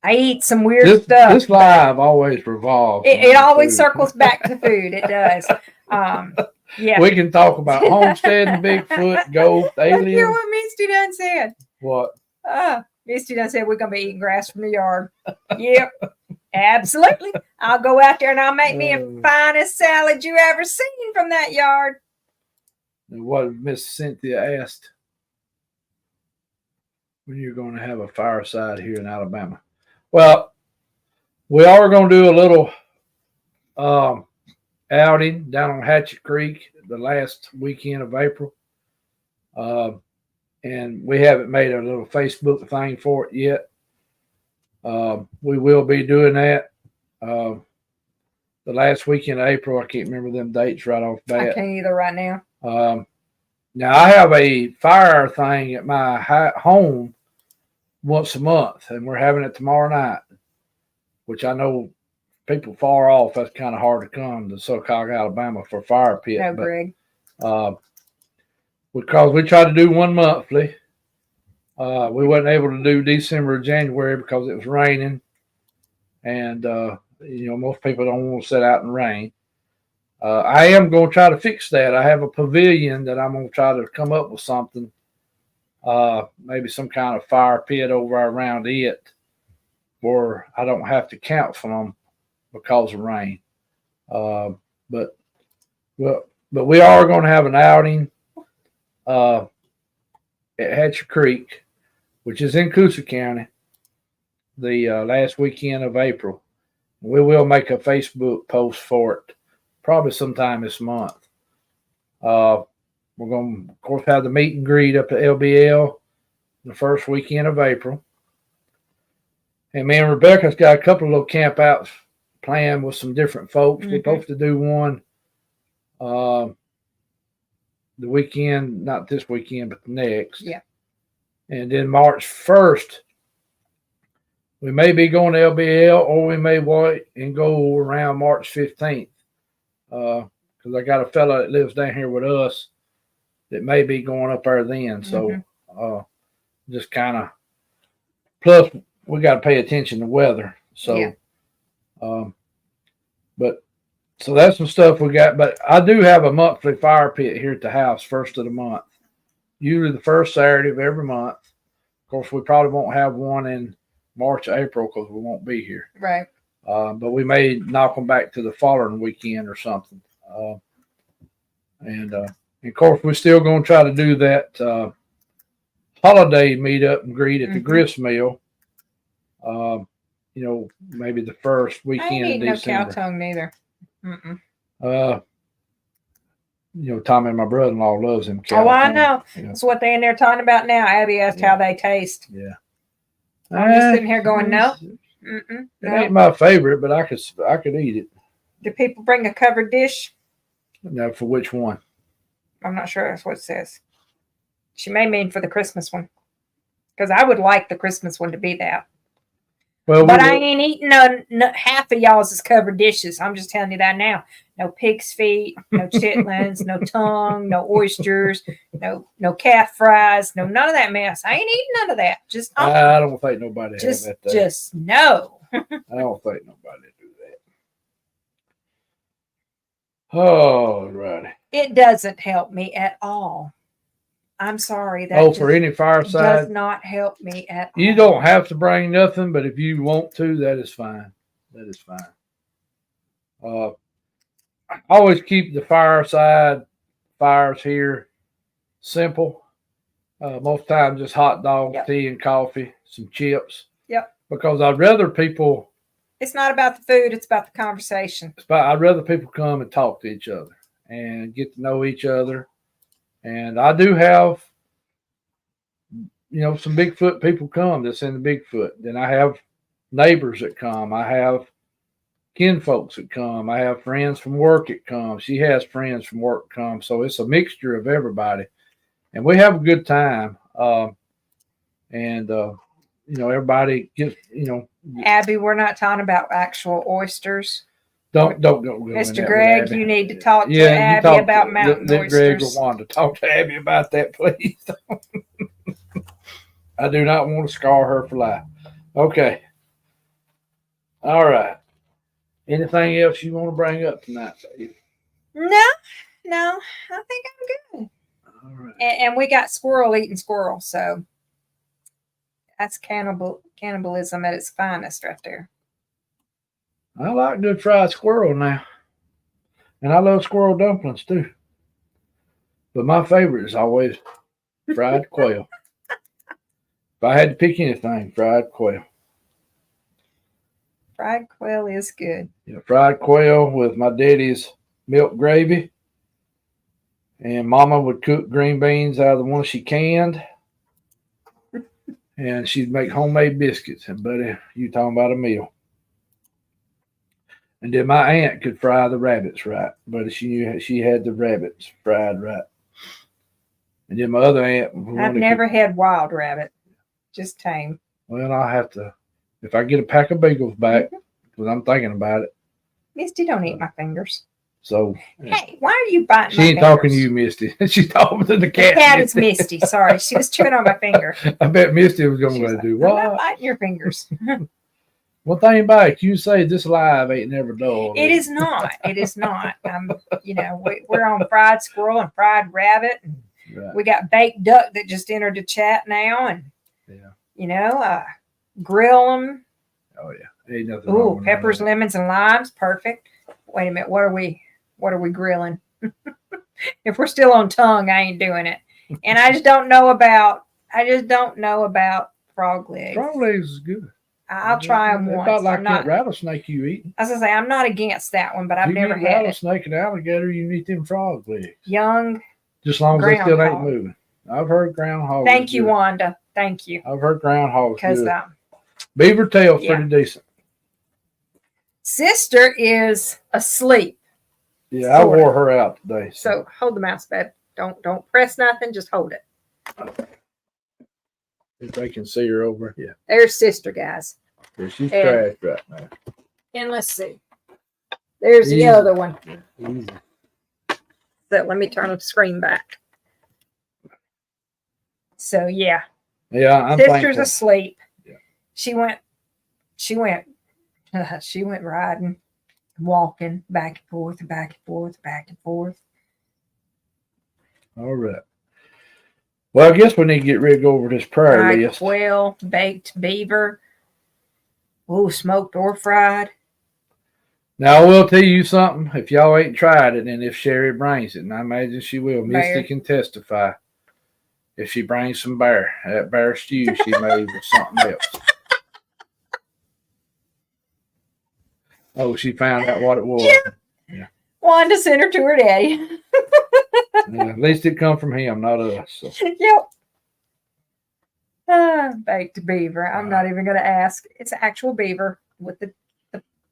I eat some weird stuff. This live always revolves. It always circles back to food. It does. Yeah. We can talk about homesteading, Bigfoot, ghost, Look here aliens. what Misty done said. What? Misty done said we're gonna be eating grass from the yard. Yep. Absolutely. I'll go out there and I'll make me the finest salad you ever seen from that yard. What Miss Cynthia asked when you're going to have a fireside here in Alabama. Well, we are going to do a little outing down on Hatchet Creek the last weekend of April. And we haven't made a little Facebook thing for it yet. We will be doing that the last weekend of April. I can't remember them dates right off the bat. I can't either right now. Now, I have a fire thing at my home once a month, and we're having it tomorrow night, which I know people far off, that's kind of hard to come to Socog, Alabama for a fire pit. No, Greg. Because we try to do one monthly. We wasn't able to do December or January because it was raining. And, most people don't want to sit out in rain. I am going to try to fix that. I have a pavilion that I'm going to try to come up with something. Maybe some kind of fire pit over around it where I don't have to count for them because of rain. But we are going to have an outing at Hatchet Creek, which is in Coosa County, the last weekend of April. We will make a Facebook post for it probably sometime this month. We're going to, of course, have the meet and greet up at LBL the first weekend of April. And me and Rebecca's got a couple of little camp outs planned with some different folks. We're supposed to do one the weekend, not this weekend, but the next. Yeah. And then March 1st, we may be going to LBL or we may wait and go around March 15th. Because I got a fella that lives down here with us that may be going up there then. So just kind of, plus we got to pay attention to weather. So, so that's some stuff we got. But I do have a monthly fire pit here at the house, first of the month. Usually the first Saturday of every month. Of course, we probably won't have one in March, April because we won't be here. Right. But we may knock them back to the following weekend or something. And of course, we're still going to try to do that holiday meet up and greet at the grist mill. Maybe the first weekend I ain't of eating December. no cow tongue neither. Tommy, my brother-in-law, loves them cow Oh, I tongues. know. Yeah. That's what they're in there talking about now. Abby asked how they taste. Yeah. I'm just sitting here going, no. It No. ain't my favorite, but I could eat it. Do people bring a covered dish? Now, for which one? I'm not sure that's what it says. She may mean for the Christmas one. Because I would like the Christmas one to be that. Well, But I ain't eating no half of y'all's is covered dishes. I'm just telling you that now. No pig's feet, no chitlins, no tongue, no oysters, no calf fries, no none of that mess. I ain't eating none of that. Just I don't think nobody just have that there. just no. I don't think nobody do that. Oh, righty. It doesn't help me at all. I'm sorry. That For any fireside, does not help me at all. you don't have to bring nothing, but if you want to, that is fine. That is fine. I always keep the fireside fires here simple. Most times just hot dogs, Yep. tea and coffee, some chips. Yep. Because I'd rather people. It's not about the food, it's about the conversation. I'd rather people come and talk to each other and get to know each other. And I do have, some Bigfoot people come that's in the Bigfoot. Then I have neighbors that come. I have kin folks that come. I have friends from work that come. She has friends from work that come. So it's a mixture of everybody. And we have a good time. Everybody gets, Abby, we're not talking about actual oysters. Don't go in Mr. that Greg, with Abby. you need to talk to you Abby talk about to- mountain let Greg oysters. will want to talk to Abby about that, please. I do not want to scar her for life. Okay. All right. Anything else you want to bring up tonight, baby? No, I think I'm good. All right. And we got squirrel eating squirrel, so that's cannibalism at its finest right there. I like good fried squirrel now. And I love squirrel dumplings too. But my favorite is always fried quail. If I had to pick anything, fried quail. Fried quail is good. Yeah, fried quail with my daddy's milk gravy. And Mama would cook green beans out of the one she canned. And she'd make homemade biscuits. And buddy, you talking about a meal. And then my aunt could fry the rabbits right. But she had the rabbits fried right. And then my other aunt. I've never had wild rabbit. Just tame. Well, I'll have to. If I get a pack of beagles back, because I'm thinking about it. Misty, don't eat my fingers. So. Hey, why are you biting She my ain't fingers? talking to you, Misty. She's talking to the The cat. cat is Misty. Sorry, she was chewing on my finger. I bet Misty was going She's to like, do I'm not what? biting your fingers. One thing about it, you say this live ain't never dull. It is not. It is not. We're on fried squirrel and fried rabbit. And Right. we got baked duck that just entered the chat now, and grill them. Oh yeah, ain't nothing wrong Ooh, with peppers, that. lemons, and limes, perfect. Wait a minute, what are we grilling? If we're still on tongue, I ain't doing it. And I just don't know about frog legs. Frog legs is good. I'll try them They're once. about like I'm not. that rattlesnake you eat. I was gonna say I'm not against that one, but I've you never eat had it. rattlesnake and alligator. You eat them frog legs. Young. Just as long as they still ain't Groundhog. moving. I've heard groundhog. Thank is you, good. Wanda. Thank you. I've heard groundhog. Because Good. Beaver tail's Yeah. pretty decent. sister is asleep. Yeah, I Sorta. wore her out today. So hold the mouse, babe. Don't press nothing. Just hold it. If they can see her over, yeah. There's sister, guys. Yeah, she's And- trashed right now. And let's see. There's the Easy. other one. Easy. So let me turn the screen back. So yeah, Yeah, I'm sister's thankful. asleep. Yeah. She went riding, walking back and forth, and back and forth, back and forth. All right. Well, I guess we need to get ready to go over this prayer Fried list. quail, baked beaver. Oh, smoked or fried. Now, I will tell you something. If y'all ain't tried it, and if Sherry brings it, and I imagine she will, Bear. Misty can testify. If she brings some bear, that bear stew she made with something else. Oh, she found out what it was. Wanda sent her to her daddy. Yeah, at least it come from him, not us. So. Yep. Baked beaver. I'm not even going to ask. It's an actual beaver with the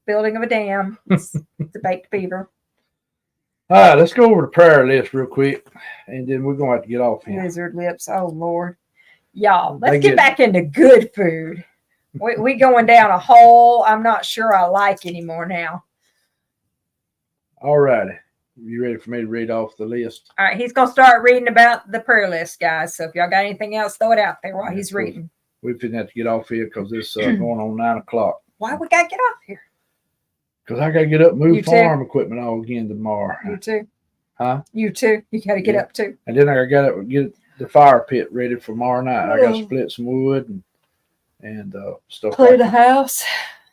building of a dam. It's a baked beaver. All right, let's go over the prayer list real quick, and then we're gonna have to get off here. Lizard lips. Oh Lord, y'all. They Let's get- get back into good food. We going down a hole I'm not sure I like anymore now. All righty, you ready for me to read off the list? All right, he's gonna start reading about the prayer list, guys. So if y'all got anything else, throw it out there while Yeah, he's cool. reading. We're finna have to get off here because it's going on 9 o'clock. Why we gotta get off here? Because I gotta get up and move You too? farm equipment all again tomorrow. You too. Huh? You too. You gotta get Yeah. up too. And then I gotta get the fire pit ready for tomorrow night. I gotta Oh. split some wood and stuff Clear like the that. house.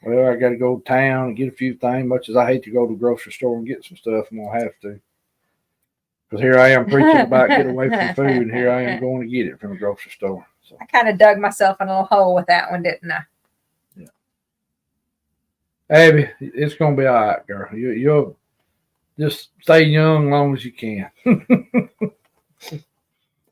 Well, I gotta go to town and get a few things. Much as I hate to go to the grocery store and get some stuff, I'm gonna have to. Because here I am preaching about get away from food, and here I am going to get it from the grocery store. So, I kind of dug myself in a little hole with that one, didn't I? Abby, it's gonna be all right, girl. You'll just stay young as long as you can.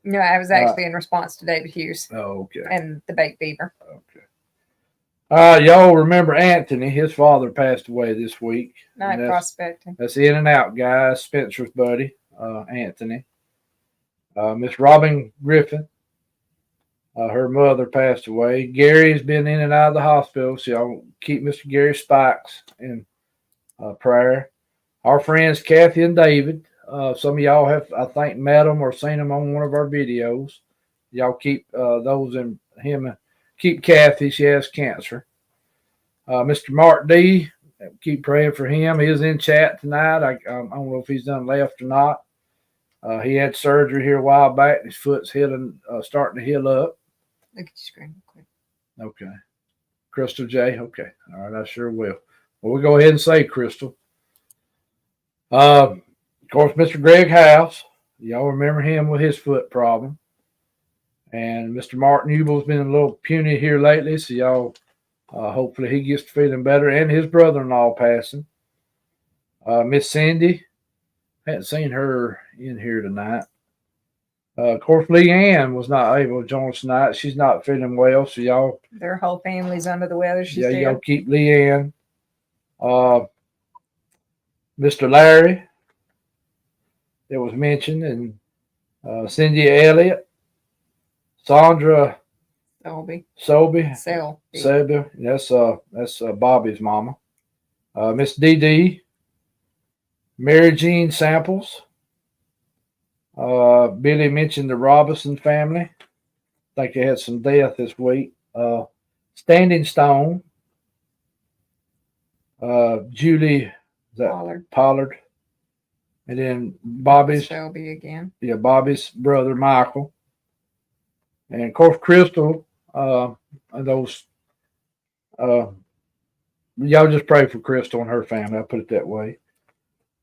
No, I was actually in response to David Hughes Oh, okay. and the baked beaver. Okay. Y'all remember Anthony? His father passed away this week. Night And that's, prospecting. that's In and Out guys. Spencer's buddy, Anthony. Miss Robin Griffin. Her mother passed away. Gary's been in and out of the hospital, so y'all keep Mr. Gary Spikes in prayer. Our friends Kathy and David. Some of y'all have, I think, met them or seen them on one of our videos. Y'all keep those in him. Keep Kathy. She has cancer. Mr. Mark D. Keep praying for him. He was in chat tonight. I don't know if he's done left or not. He had surgery here a while back. His foot's healing, starting to heal up. Look at your screen real quick. Okay. Crystal J. Okay. All right. I sure will. Well, we'll go ahead and say Crystal. Of course, Mr. Greg House. Y'all remember him with his foot problem. And Mr. Martin Ubel's been a little puny here lately, so y'all hopefully he gets to feeling better. And his brother-in-law passing. Miss Cindy. Hadn't seen her in here tonight. Of course, Leanne was not able to join us tonight. She's not feeling well, so y'all. Their whole family's under the weather. She's Yeah, dead. y'all keep Leanne. Mr. Larry, that was mentioned, and Cindy Elliott, Sandra Selby. Sobey, Selby. that's Bobby's mama. Miss Dee Dee, Mary Jean Samples. Billy mentioned the Robinson family. I think they had some death this week. Standing Stone. Julie Pollard. And then Bobby's Selby again. Yeah, Bobby's brother Michael. And of course Crystal. And those y'all just pray for Crystal and her family. I'll put it that way.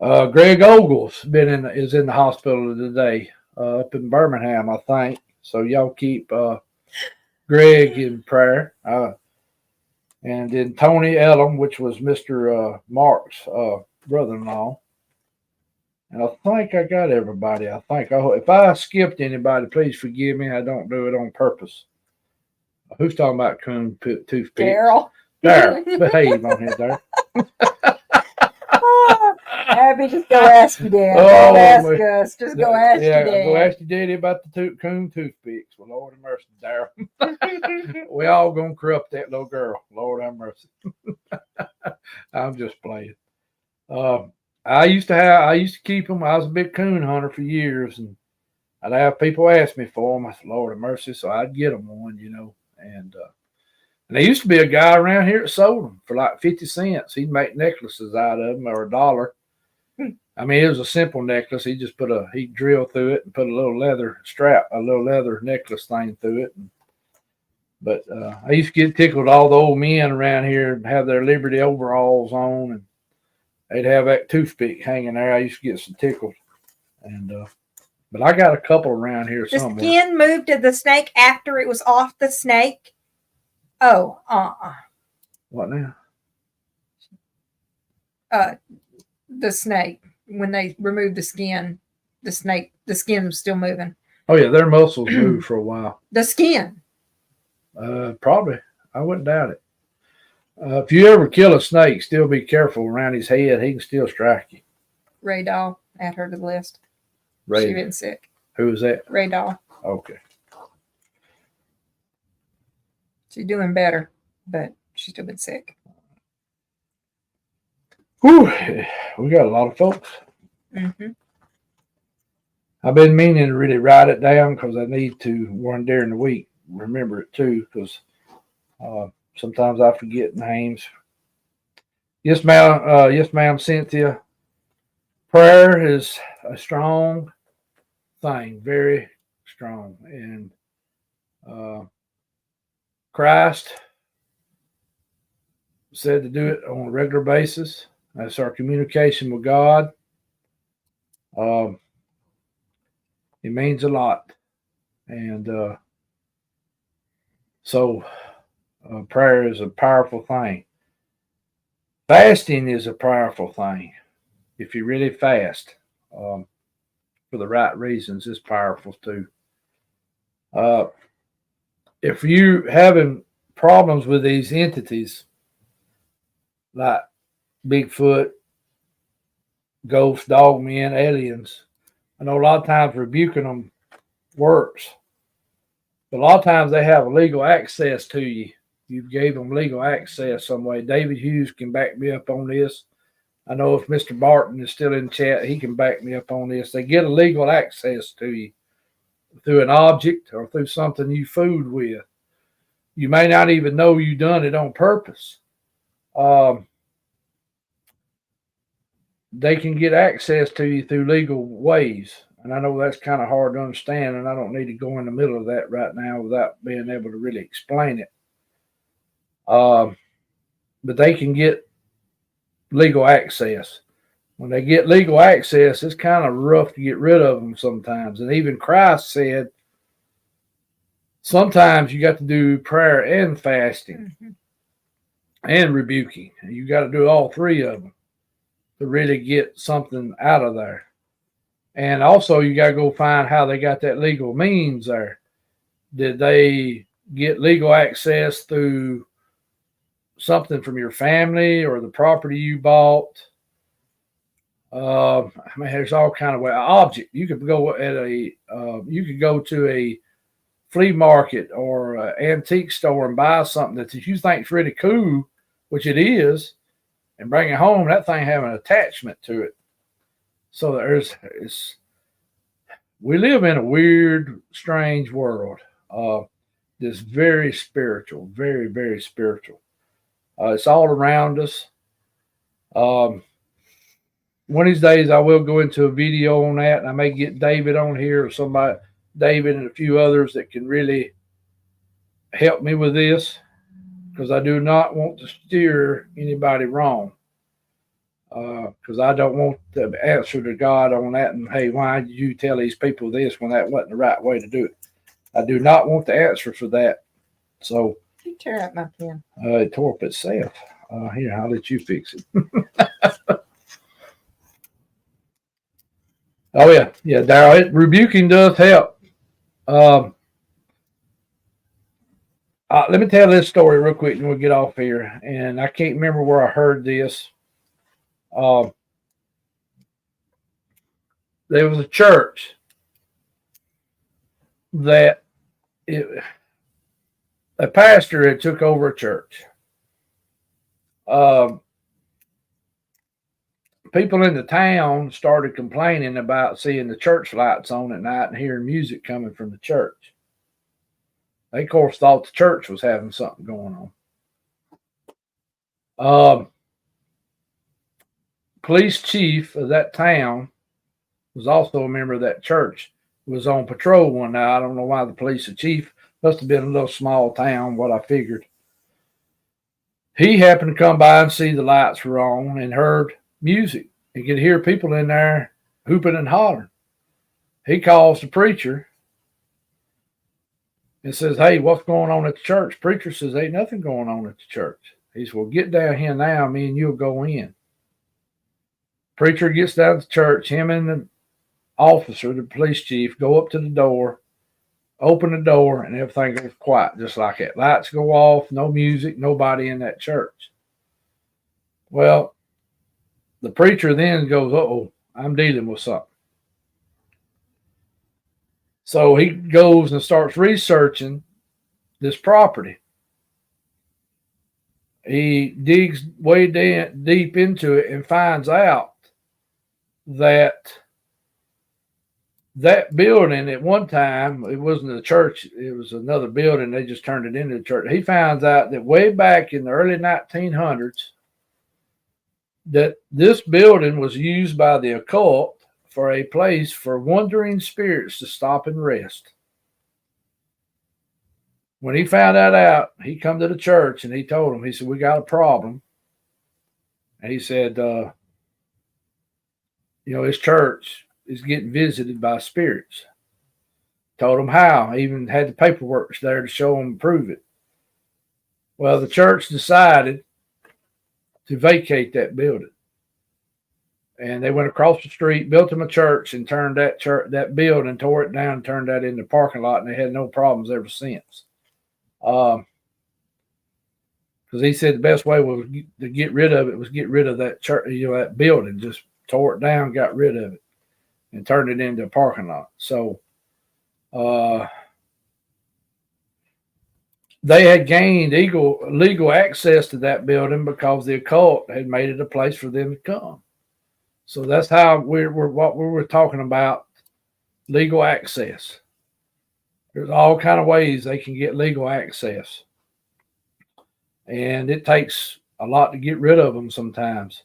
Greg Ogles is in the hospital today, up in Birmingham, I think. So y'all keep Greg in prayer. And then Tony Ellum, which was Mr. Mark's brother-in-law. And I think I got everybody. If I skipped anybody, please forgive me. I don't do it on purpose. Who's talking about coon toothpicks? Daryl. Daryl, behave on here, Daryl. Abby, just go ask your dad. Oh, Don't ask man. us. Just go ask your dad. Go ask your daddy about the coon toothpicks. Well, Lord have mercy, Daryl. We all gonna corrupt that little girl. Lord have mercy. I'm just playing. I used to keep them. I was a big coon hunter for years, and I'd have people ask me for them. I said, Lord have mercy, so I'd get them one, And there used to be a guy around here that sold them for like 50 cents. He'd make necklaces out of them or $1. I mean, it was a simple necklace. He'd drill through it and put a little leather necklace thing through it. But I used to get tickled. All the old men around here have their Liberty overalls on, and they'd have that toothpick hanging there. I used to get some tickled. And but I got a couple around here The somewhere. skin moved to the snake after it was off the snake. Oh, What now? the snake when they removed the skin the snake, the skin was still moving. Oh yeah, their muscles move for a while. The skin. Probably. I wouldn't doubt it. If you ever kill a snake, still be careful around his head. He can still strike you. Ray Dahl, add her to the list. Ray. She been sick. Who was that? Ray Dahl. Okay. She's doing better, but she's still been sick. Whew. We got a lot of folks. Mm-hmm. I've been meaning to really write it down because I need to one during the week. Remember it too, because sometimes I forget names. Yes, ma'am. Yes, ma'am, Cynthia. Prayer is a strong thing, very strong, and Christ said to do it on a regular basis. That's our communication with God. It means a lot, and so prayer is a powerful thing. Fasting is a powerful thing. If you really fast for the right reasons, it's powerful too. If you having problems with these entities like Bigfoot, ghosts, dogmen, aliens, I know a lot of times rebuking them works, but a lot of times they have legal access to you. You gave them legal access some way. David Hughes can back me up on this. I know if Mr. Barton is still in chat, he can back me up on this. They get a legal access to you through an object or through something you fooled with. You may not even know you done it on purpose. They can get access to you through legal ways. And I know that's kind of hard to understand, and I don't need to go in the middle of that right now without being able to really explain it. But they can get legal access. When they get legal access, it's kind of rough to get rid of them sometimes. And even Christ said, sometimes you got to do prayer and fasting and rebuking. You got to do all three of them to really get something out of there. And also you got to go find how they got that legal means there. Did they get legal access through something from your family or the property you bought? I mean, there's all kind of way. Object. You could go you could go to a flea market or an antique store and buy something that you think is really cool, which it is, and bring it home. That thing have an attachment to it. So we live in a weird, strange world. That's very spiritual, very, very spiritual. It's all around us. One of these days, I will go into a video on that, and I may get David on here or somebody, David and a few others that can really help me with this, because I do not want to steer anybody wrong. Because I don't want the answer to God on that. And hey, why did you tell these people this when that wasn't the right way to do it? I do not want the answer for that. So You tear up my pen. it tore up itself. Here, I'll let you fix it. Oh yeah, Darryl. Rebuking does help. Let me tell this story real quick, and we'll get off here. And I can't remember where I heard this. There was a church that a pastor had took over a church. People in the town started complaining about seeing the church lights on at night and hearing music coming from the church. They, of course, thought the church was having something going on. Police chief of that town was also a member of that church, was on patrol one night. I don't know why the police chief, must have been a little small town, what I figured. He happened to come by and see the lights were on and heard music. He could hear people in there hooping and hollering. He calls the preacher and says, hey, what's going on at the church? Preacher says, ain't nothing going on at the church. He says, well, get down here now, me and you'll go in. Preacher gets down to church, him and the officer, the police chief, go up to the door, open the door, and everything goes quiet, just like that. Lights go off, no music, nobody in that church. Well, the preacher then goes, uh-oh, I'm dealing with something. So he goes and starts researching this property. He digs way deep into it and finds out that building at one time, it wasn't a church, it was another building. They just turned it into a church. He finds out that way back in the early 1900s, that this building was used by the occult for a place for wandering spirits to stop and rest. When he found that out, he come to the church and he told them, he said, we got a problem. And he said, his church is getting visited by spirits. Told them how, even had the paperwork there to show them and prove it. Well, the church decided to vacate that building. And they went across the street, built them a church, and turned that building, tore it down, and turned that into a parking lot, and they had no problems ever since. Because he said the best way was to get rid of it was get rid of that church, that building, just tore it down, got rid of it, and turned it into a parking lot. So they had gained legal access to that building because the occult had made it a place for them to come. So that's how we're what we were talking about, legal access. There's all kind of ways they can get legal access. And it takes a lot to get rid of them sometimes.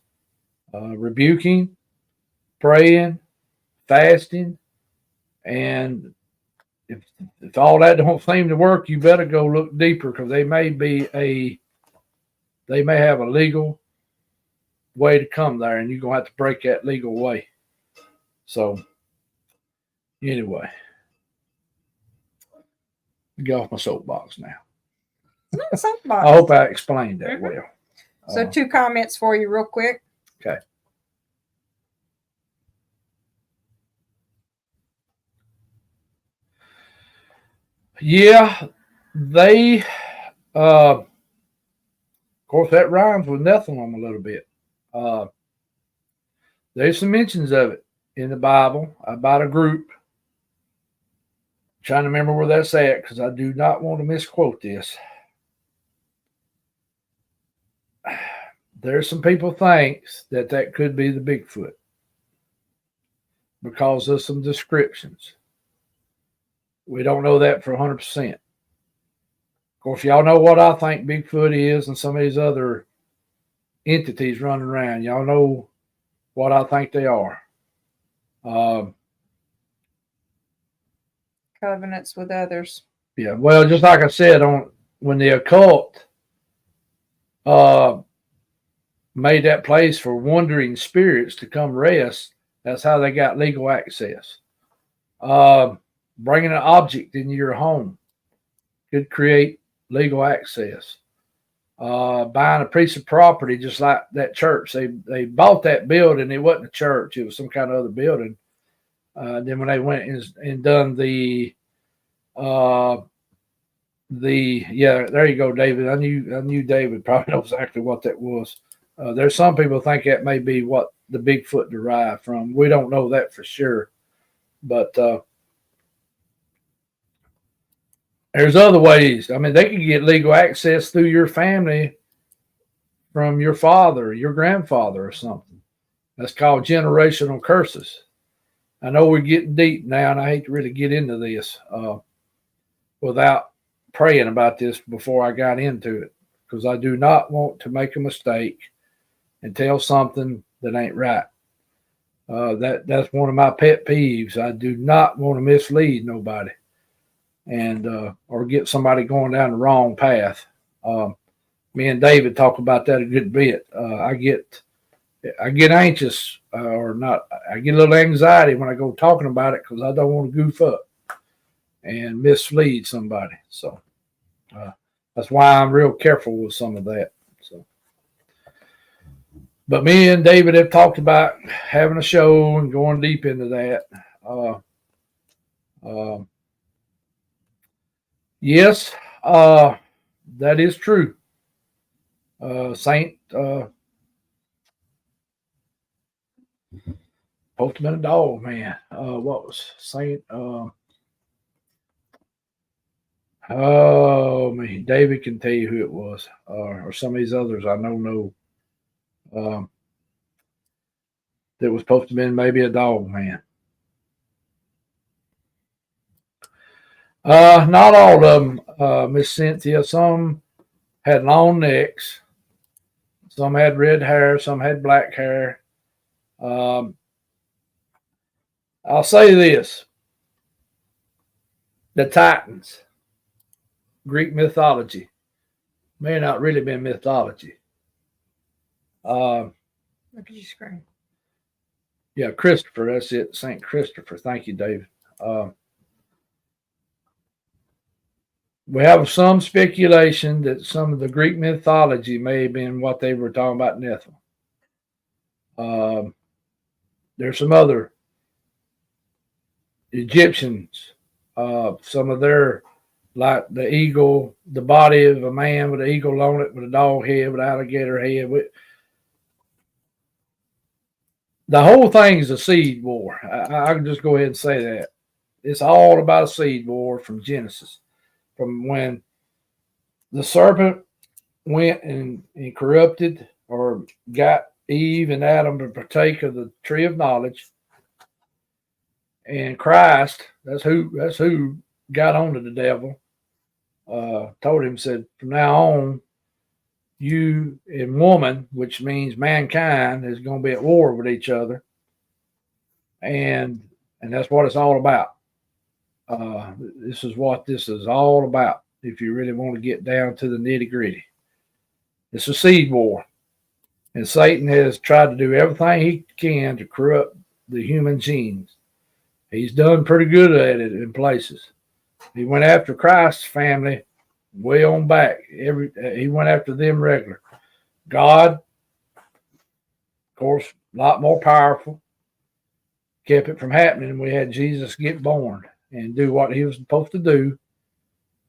Rebuking, praying, fasting, and if all that don't seem to work, you better go look deeper, because they may have a legal way to come there, and you're gonna have to break that legal way. So anyway, get off my soapbox now. Soapbox. I hope I explained that well. So 2 comments for you real quick. Okay. Yeah, they of course that rhymes with Nephilim a little bit. There's some mentions of it in the Bible about a group. I'm trying to remember where that's at, because I do not want to misquote this. There's some people thinks that could be the Bigfoot because of some descriptions. We don't know that for 100%. Of course, y'all know what I think Bigfoot is and some of these other entities running around. Y'all know what I think they are. Covenants with others. Yeah, well, just like I said, when the occult made that place for wandering spirits to come rest, that's how they got legal access. Bringing an object into your home could create legal access. Buying a piece of property, just like that church. They bought that building. It wasn't a church. It was some kind of other building. Then when they went and done there you go, David. I knew David probably knows exactly what that was. There's some people think that may be what the Bigfoot derived from. We don't know that for sure, but there's other ways. I mean, they can get legal access through your family from your father, your grandfather, or something. That's called generational curses. I know we're getting deep now, and I hate to really get into this without praying about this before I got into it, because I do not want to make a mistake and tell something that ain't right. That's one of my pet peeves. I do not want to mislead nobody and or get somebody going down the wrong path. Me and David talk about that a good bit. I get anxious or not. I get a little anxiety when I go talking about it, because I don't want to goof up and mislead somebody. So that's why I'm real careful with some of that. So, but me and David have talked about having a show and going deep into that. Yes, that is true. Saint Postman a dog, man. What was Saint? Oh man, David can tell you who it was, or some of these others I know. That was supposed to be maybe a dog man. Not all of them, Miss Cynthia. Some had long necks. Some had red hair. Some had black hair. Um, I'll say this: the Titans, Greek mythology, may not really been mythology. Look at your screen. Yeah, Christopher. That's it. Saint Christopher. Thank you, David. We have some speculation that some of the Greek mythology may have been what they were talking about Nephilim. There's some other Egyptians, some of their, like the eagle, the body of a man with an eagle on it, with a dog head, with an alligator head. The whole thing is a seed war. I can just go ahead and say that. It's all about a seed war from Genesis. From when the serpent went and corrupted or got Eve and Adam to partake of the tree of knowledge, and Christ, that's who got onto the devil, told him, said, from now on, you and woman, which means mankind, is going to be at war with each other, and that's what it's all about. This is what this is all about. If you really want to get down to the nitty gritty, it's a seed war, and Satan has tried to do everything he can to corrupt the human genes. He's done pretty good at it in places. He went after Christ's family way on back. He went after them regular. God, of course, a lot more powerful, kept it from happening. We had Jesus get born and do what he was supposed to do.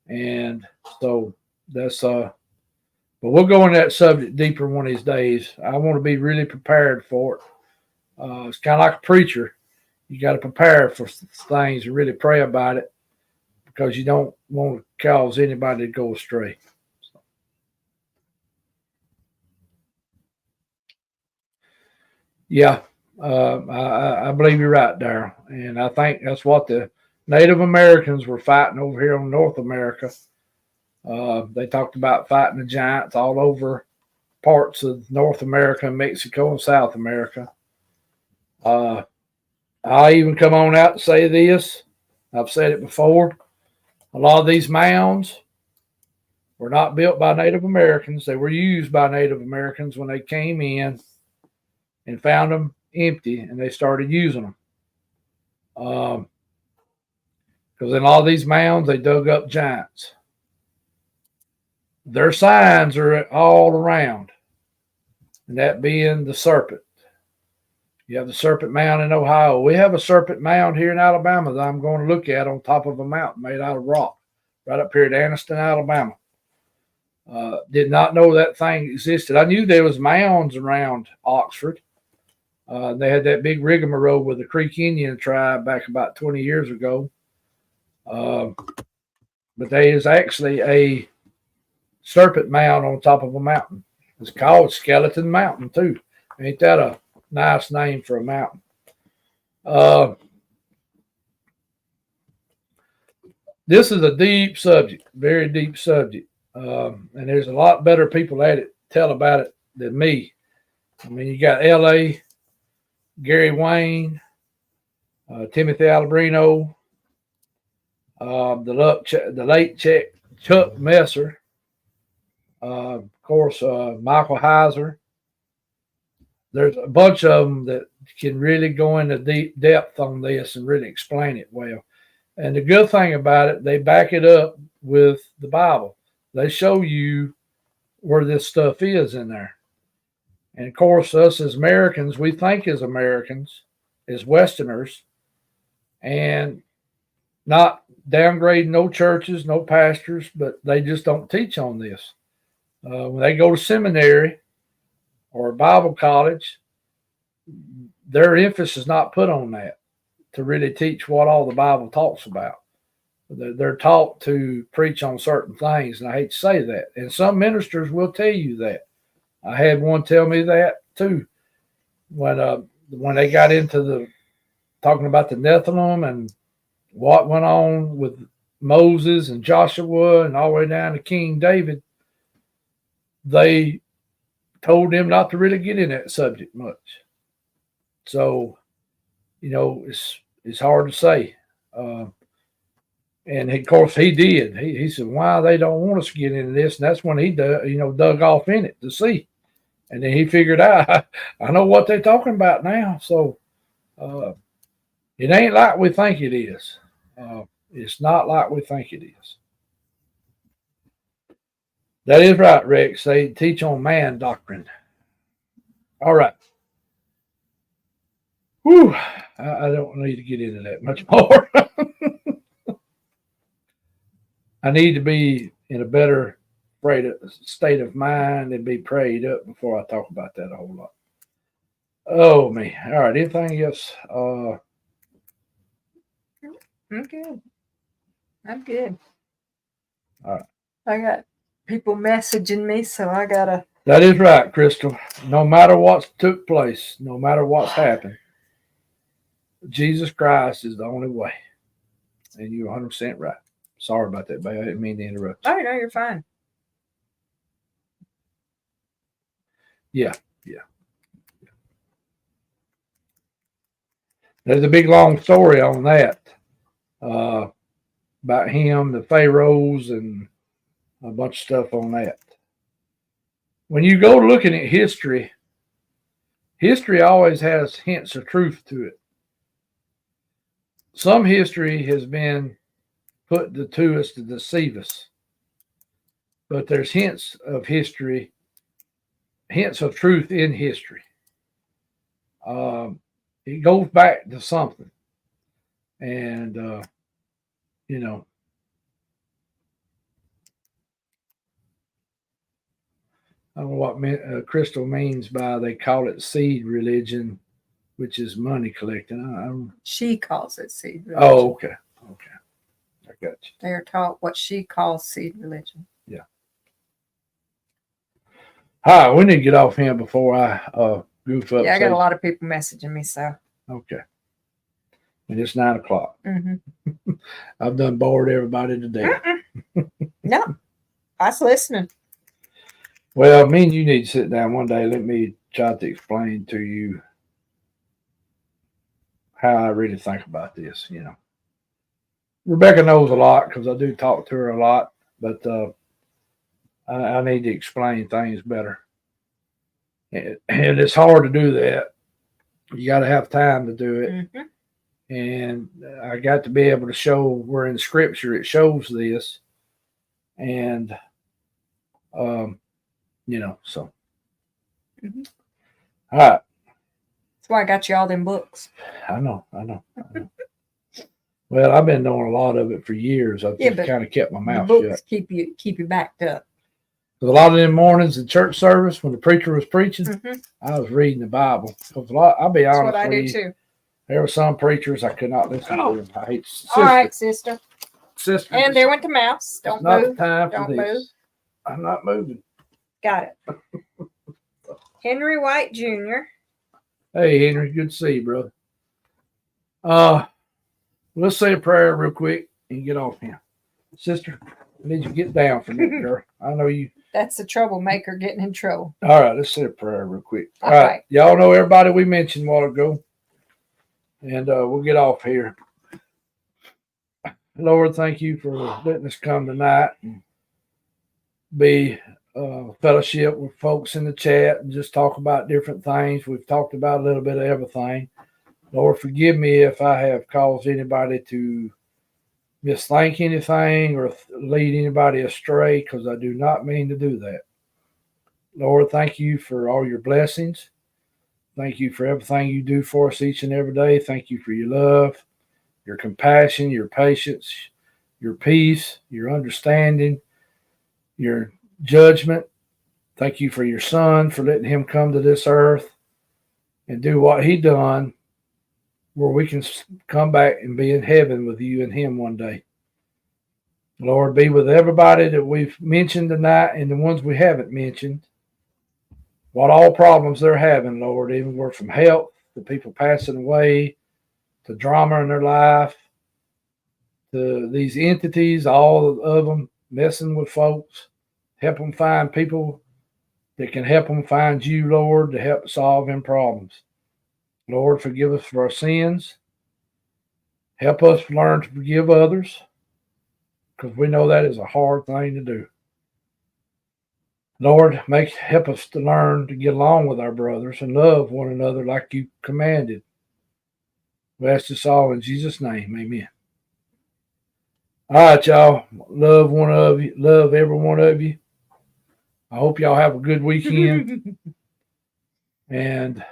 And so that's but we'll go into that subject deeper one of these days. I want to be really prepared for it. It's kind of like a preacher. You got to prepare for things and really pray about it, because you don't want to cause anybody to go astray. Yeah, I believe you're right, Darryl. And I think that's what the Native Americans were fighting over here in North America. They talked about fighting the giants all over parts of North America, Mexico, and South America. I'll even come on out and say this. I've said it before. A lot of these mounds were not built by Native Americans. They were used by Native Americans when they came in and found them empty, and they started using them. Because in all these mounds, they dug up giants. Their signs are all around, and that being the serpent. You have the Serpent Mound in Ohio. We have a Serpent Mound here in Alabama that I'm going to look at on top of a mountain made out of rock, right up here at Anniston, Alabama. Did not know that thing existed. I knew there was mounds around Oxford. They had that big rigmarole with the Creek Indian tribe back about 20 years ago. But there is actually a serpent mound on top of a mountain. It's called Skeleton Mountain, too. Ain't that a nice name for a mountain? This is a deep subject, very deep subject. And there's a lot better people at it, tell about it than me. I mean, you got L.A., Gary Wayne, Timothy Alberino, the late Chuck Messer, of course, Michael Heiser. There's a bunch of them that can really go into deep depth on this and really explain it well. And the good thing about it, they back it up with the Bible. They show you where this stuff is in there. And of course, us as Americans, we think as Americans, as Westerners, and not downgrading no churches, no pastors, but they just don't teach on this. When they go to seminary or Bible college, their emphasis is not put on that to really teach what all the Bible talks about. They're taught to preach on certain things, and I hate to say that. And some ministers will tell you that. I had one tell me that too when they got into the talking about the Nephilim and what went on with Moses and Joshua and all the way down to King David. They told them not to really get in that subject much. So, it's hard to say. And of course he did. He said, why they don't want us to get into this? And that's when he dug off in it to see. And then he figured out, I know what they're talking about now. So it ain't like we think it is. It's not like we think it is. That is right, Rex. They teach on man doctrine. All right. Whew. I don't need to get into that much more. I need to be in a better state of mind and be prayed up before I talk about that a whole lot. Oh, me. All right. Anything else? I'm good. I'm good. All right. I got people messaging me, so I gotta. That is right, Crystal. No matter what's took place, no matter what's happened, Jesus Christ is the only way. And you're 100% right. Sorry about that, babe. I didn't mean to interrupt you. Oh, no, you're fine. Yeah. There's a big long story on that about him, the pharaohs, and a bunch of stuff on that. When you go looking at history always has hints of truth to it. Some history has been put to us to deceive us, but there's hints of truth in history. It goes back to something, and I don't know what Crystal means by they call it seed religion, which is money collecting. She calls it seed religion. Oh, okay. I got you. They are taught what she calls seed religion. Yeah. Hi, we need to get off here before I goof up. Yeah, I got a lot of people messaging me, so. Okay. And it's 9:00. Mm-hmm. I've done bored everybody today. No, I was listening. Well, me and you need to sit down one day. Let me try to explain to you how I really think about this. Rebecca knows a lot because I do talk to her a lot, but I need to explain things better. And it's hard to do that. You got to have time to do it. Mm-hmm. And I got to be able to show where in Scripture it shows this. And, so. Mm-hmm. All right. That's why I got you all them books. I know. Well, I've been doing a lot of it for years. I've just kind of kept my mouth the books shut. keep you backed up. A lot of them mornings in church service when the preacher was preaching, Mm-hmm. I was reading the Bible. I'll be honest. That's what I do you, too. There were some preachers I could not listen to. Them. I hate All right, sister. And there went the mouse. Don't not move. The time Don't for this. move. I'm not moving. Got it. Henry White Jr. Hey, Henry. Good to see you, brother. Let's say a prayer real quick and get off here. Sister, I need you to get down from that, girl. I know you. That's the troublemaker getting in trouble. All right, let's say a prayer real quick. All right. Y'all know everybody we mentioned a while ago. And we'll get off here. Lord, thank you for letting us come tonight and be fellowship with folks in the chat and just talk about different things. We've talked about a little bit of everything. Lord, forgive me if I have caused anybody to misthink anything or lead anybody astray, because I do not mean to do that. Lord, thank you for all your blessings. Thank you for everything you do for us each and every day. Thank you for your love, your compassion, your patience, your peace, your understanding, your judgment. Thank you for your son, for letting him come to this earth and do what he done, where we can come back and be in heaven with you and him one day. Lord, be with everybody that we've mentioned tonight and the ones we haven't mentioned. What all problems they're having, Lord, even from health to people passing away, to drama in their life, to these entities, all of them messing with folks. Help them find people that can help them find you, Lord, to help solve them problems. Lord, forgive us for our sins. Help us learn to forgive others, because we know that is a hard thing to do. Lord, help us to learn to get along with our brothers and love one another like you commanded. We ask this all in Jesus' name. Amen. All right, y'all. Love one of you. Love every one of you. I hope y'all have a good weekend. And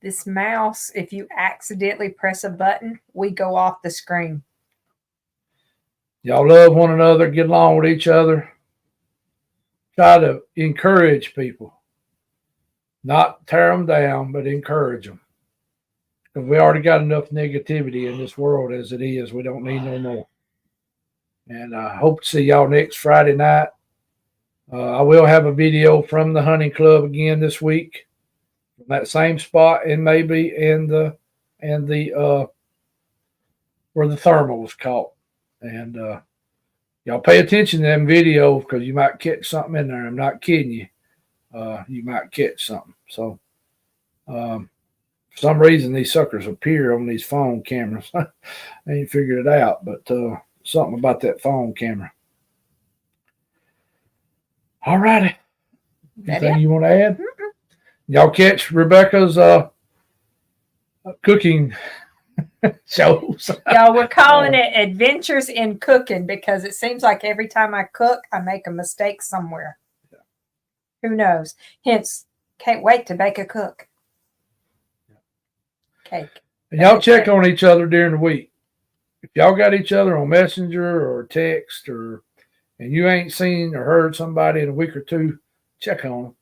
this mouse, if you accidentally press a button, we go off the screen. Y'all love one another. Get along with each other. Try to encourage people. Not tear them down, but encourage them. Because we already got enough negativity in this world as it is. We don't need no more. And I hope to see y'all next Friday night. I will have a video from the hunting club again this week, from that same spot, and maybe in the where the thermal was caught. And y'all pay attention to them videos, because you might catch something in there. I'm not kidding you. You might catch something. So for some reason these suckers appear on these phone cameras. I ain't figured it out, but something about that phone camera. All righty. Anything you want to add? Mm-mm. Y'all catch Rebecca's cooking shows. Y'all, we're calling it Adventures in Cooking, because it seems like every time I cook, I make a mistake somewhere. Yeah. Who knows? Hence, can't wait to bake a cook. Cake. And y'all check on each other during the week. If y'all got each other on Messenger or text, and you ain't seen or heard somebody in a week or two, check on them.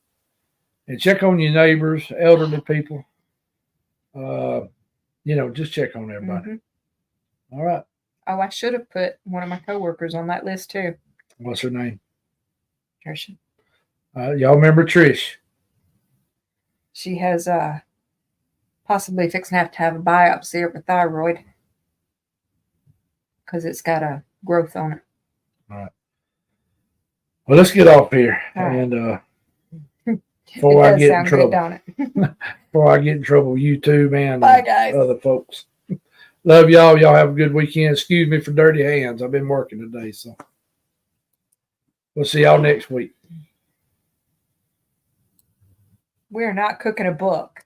And check on your neighbors, elderly people. Just check on everybody. Mm-hmm. All right. Oh, I should have put one of my coworkers on that list too. What's her name? Trisha. Y'all remember Trish? She has possibly fixing to have a biopsy of her thyroid, because it's got a growth on it. All right. Well, let's get off here. Right. And before I get in trouble, good, before I get in trouble with you too, man. Bye, guys. Other folks. Love y'all. Y'all have a good weekend. Excuse me for dirty hands. I've been working today, so we'll see y'all next week. We're not cooking a book.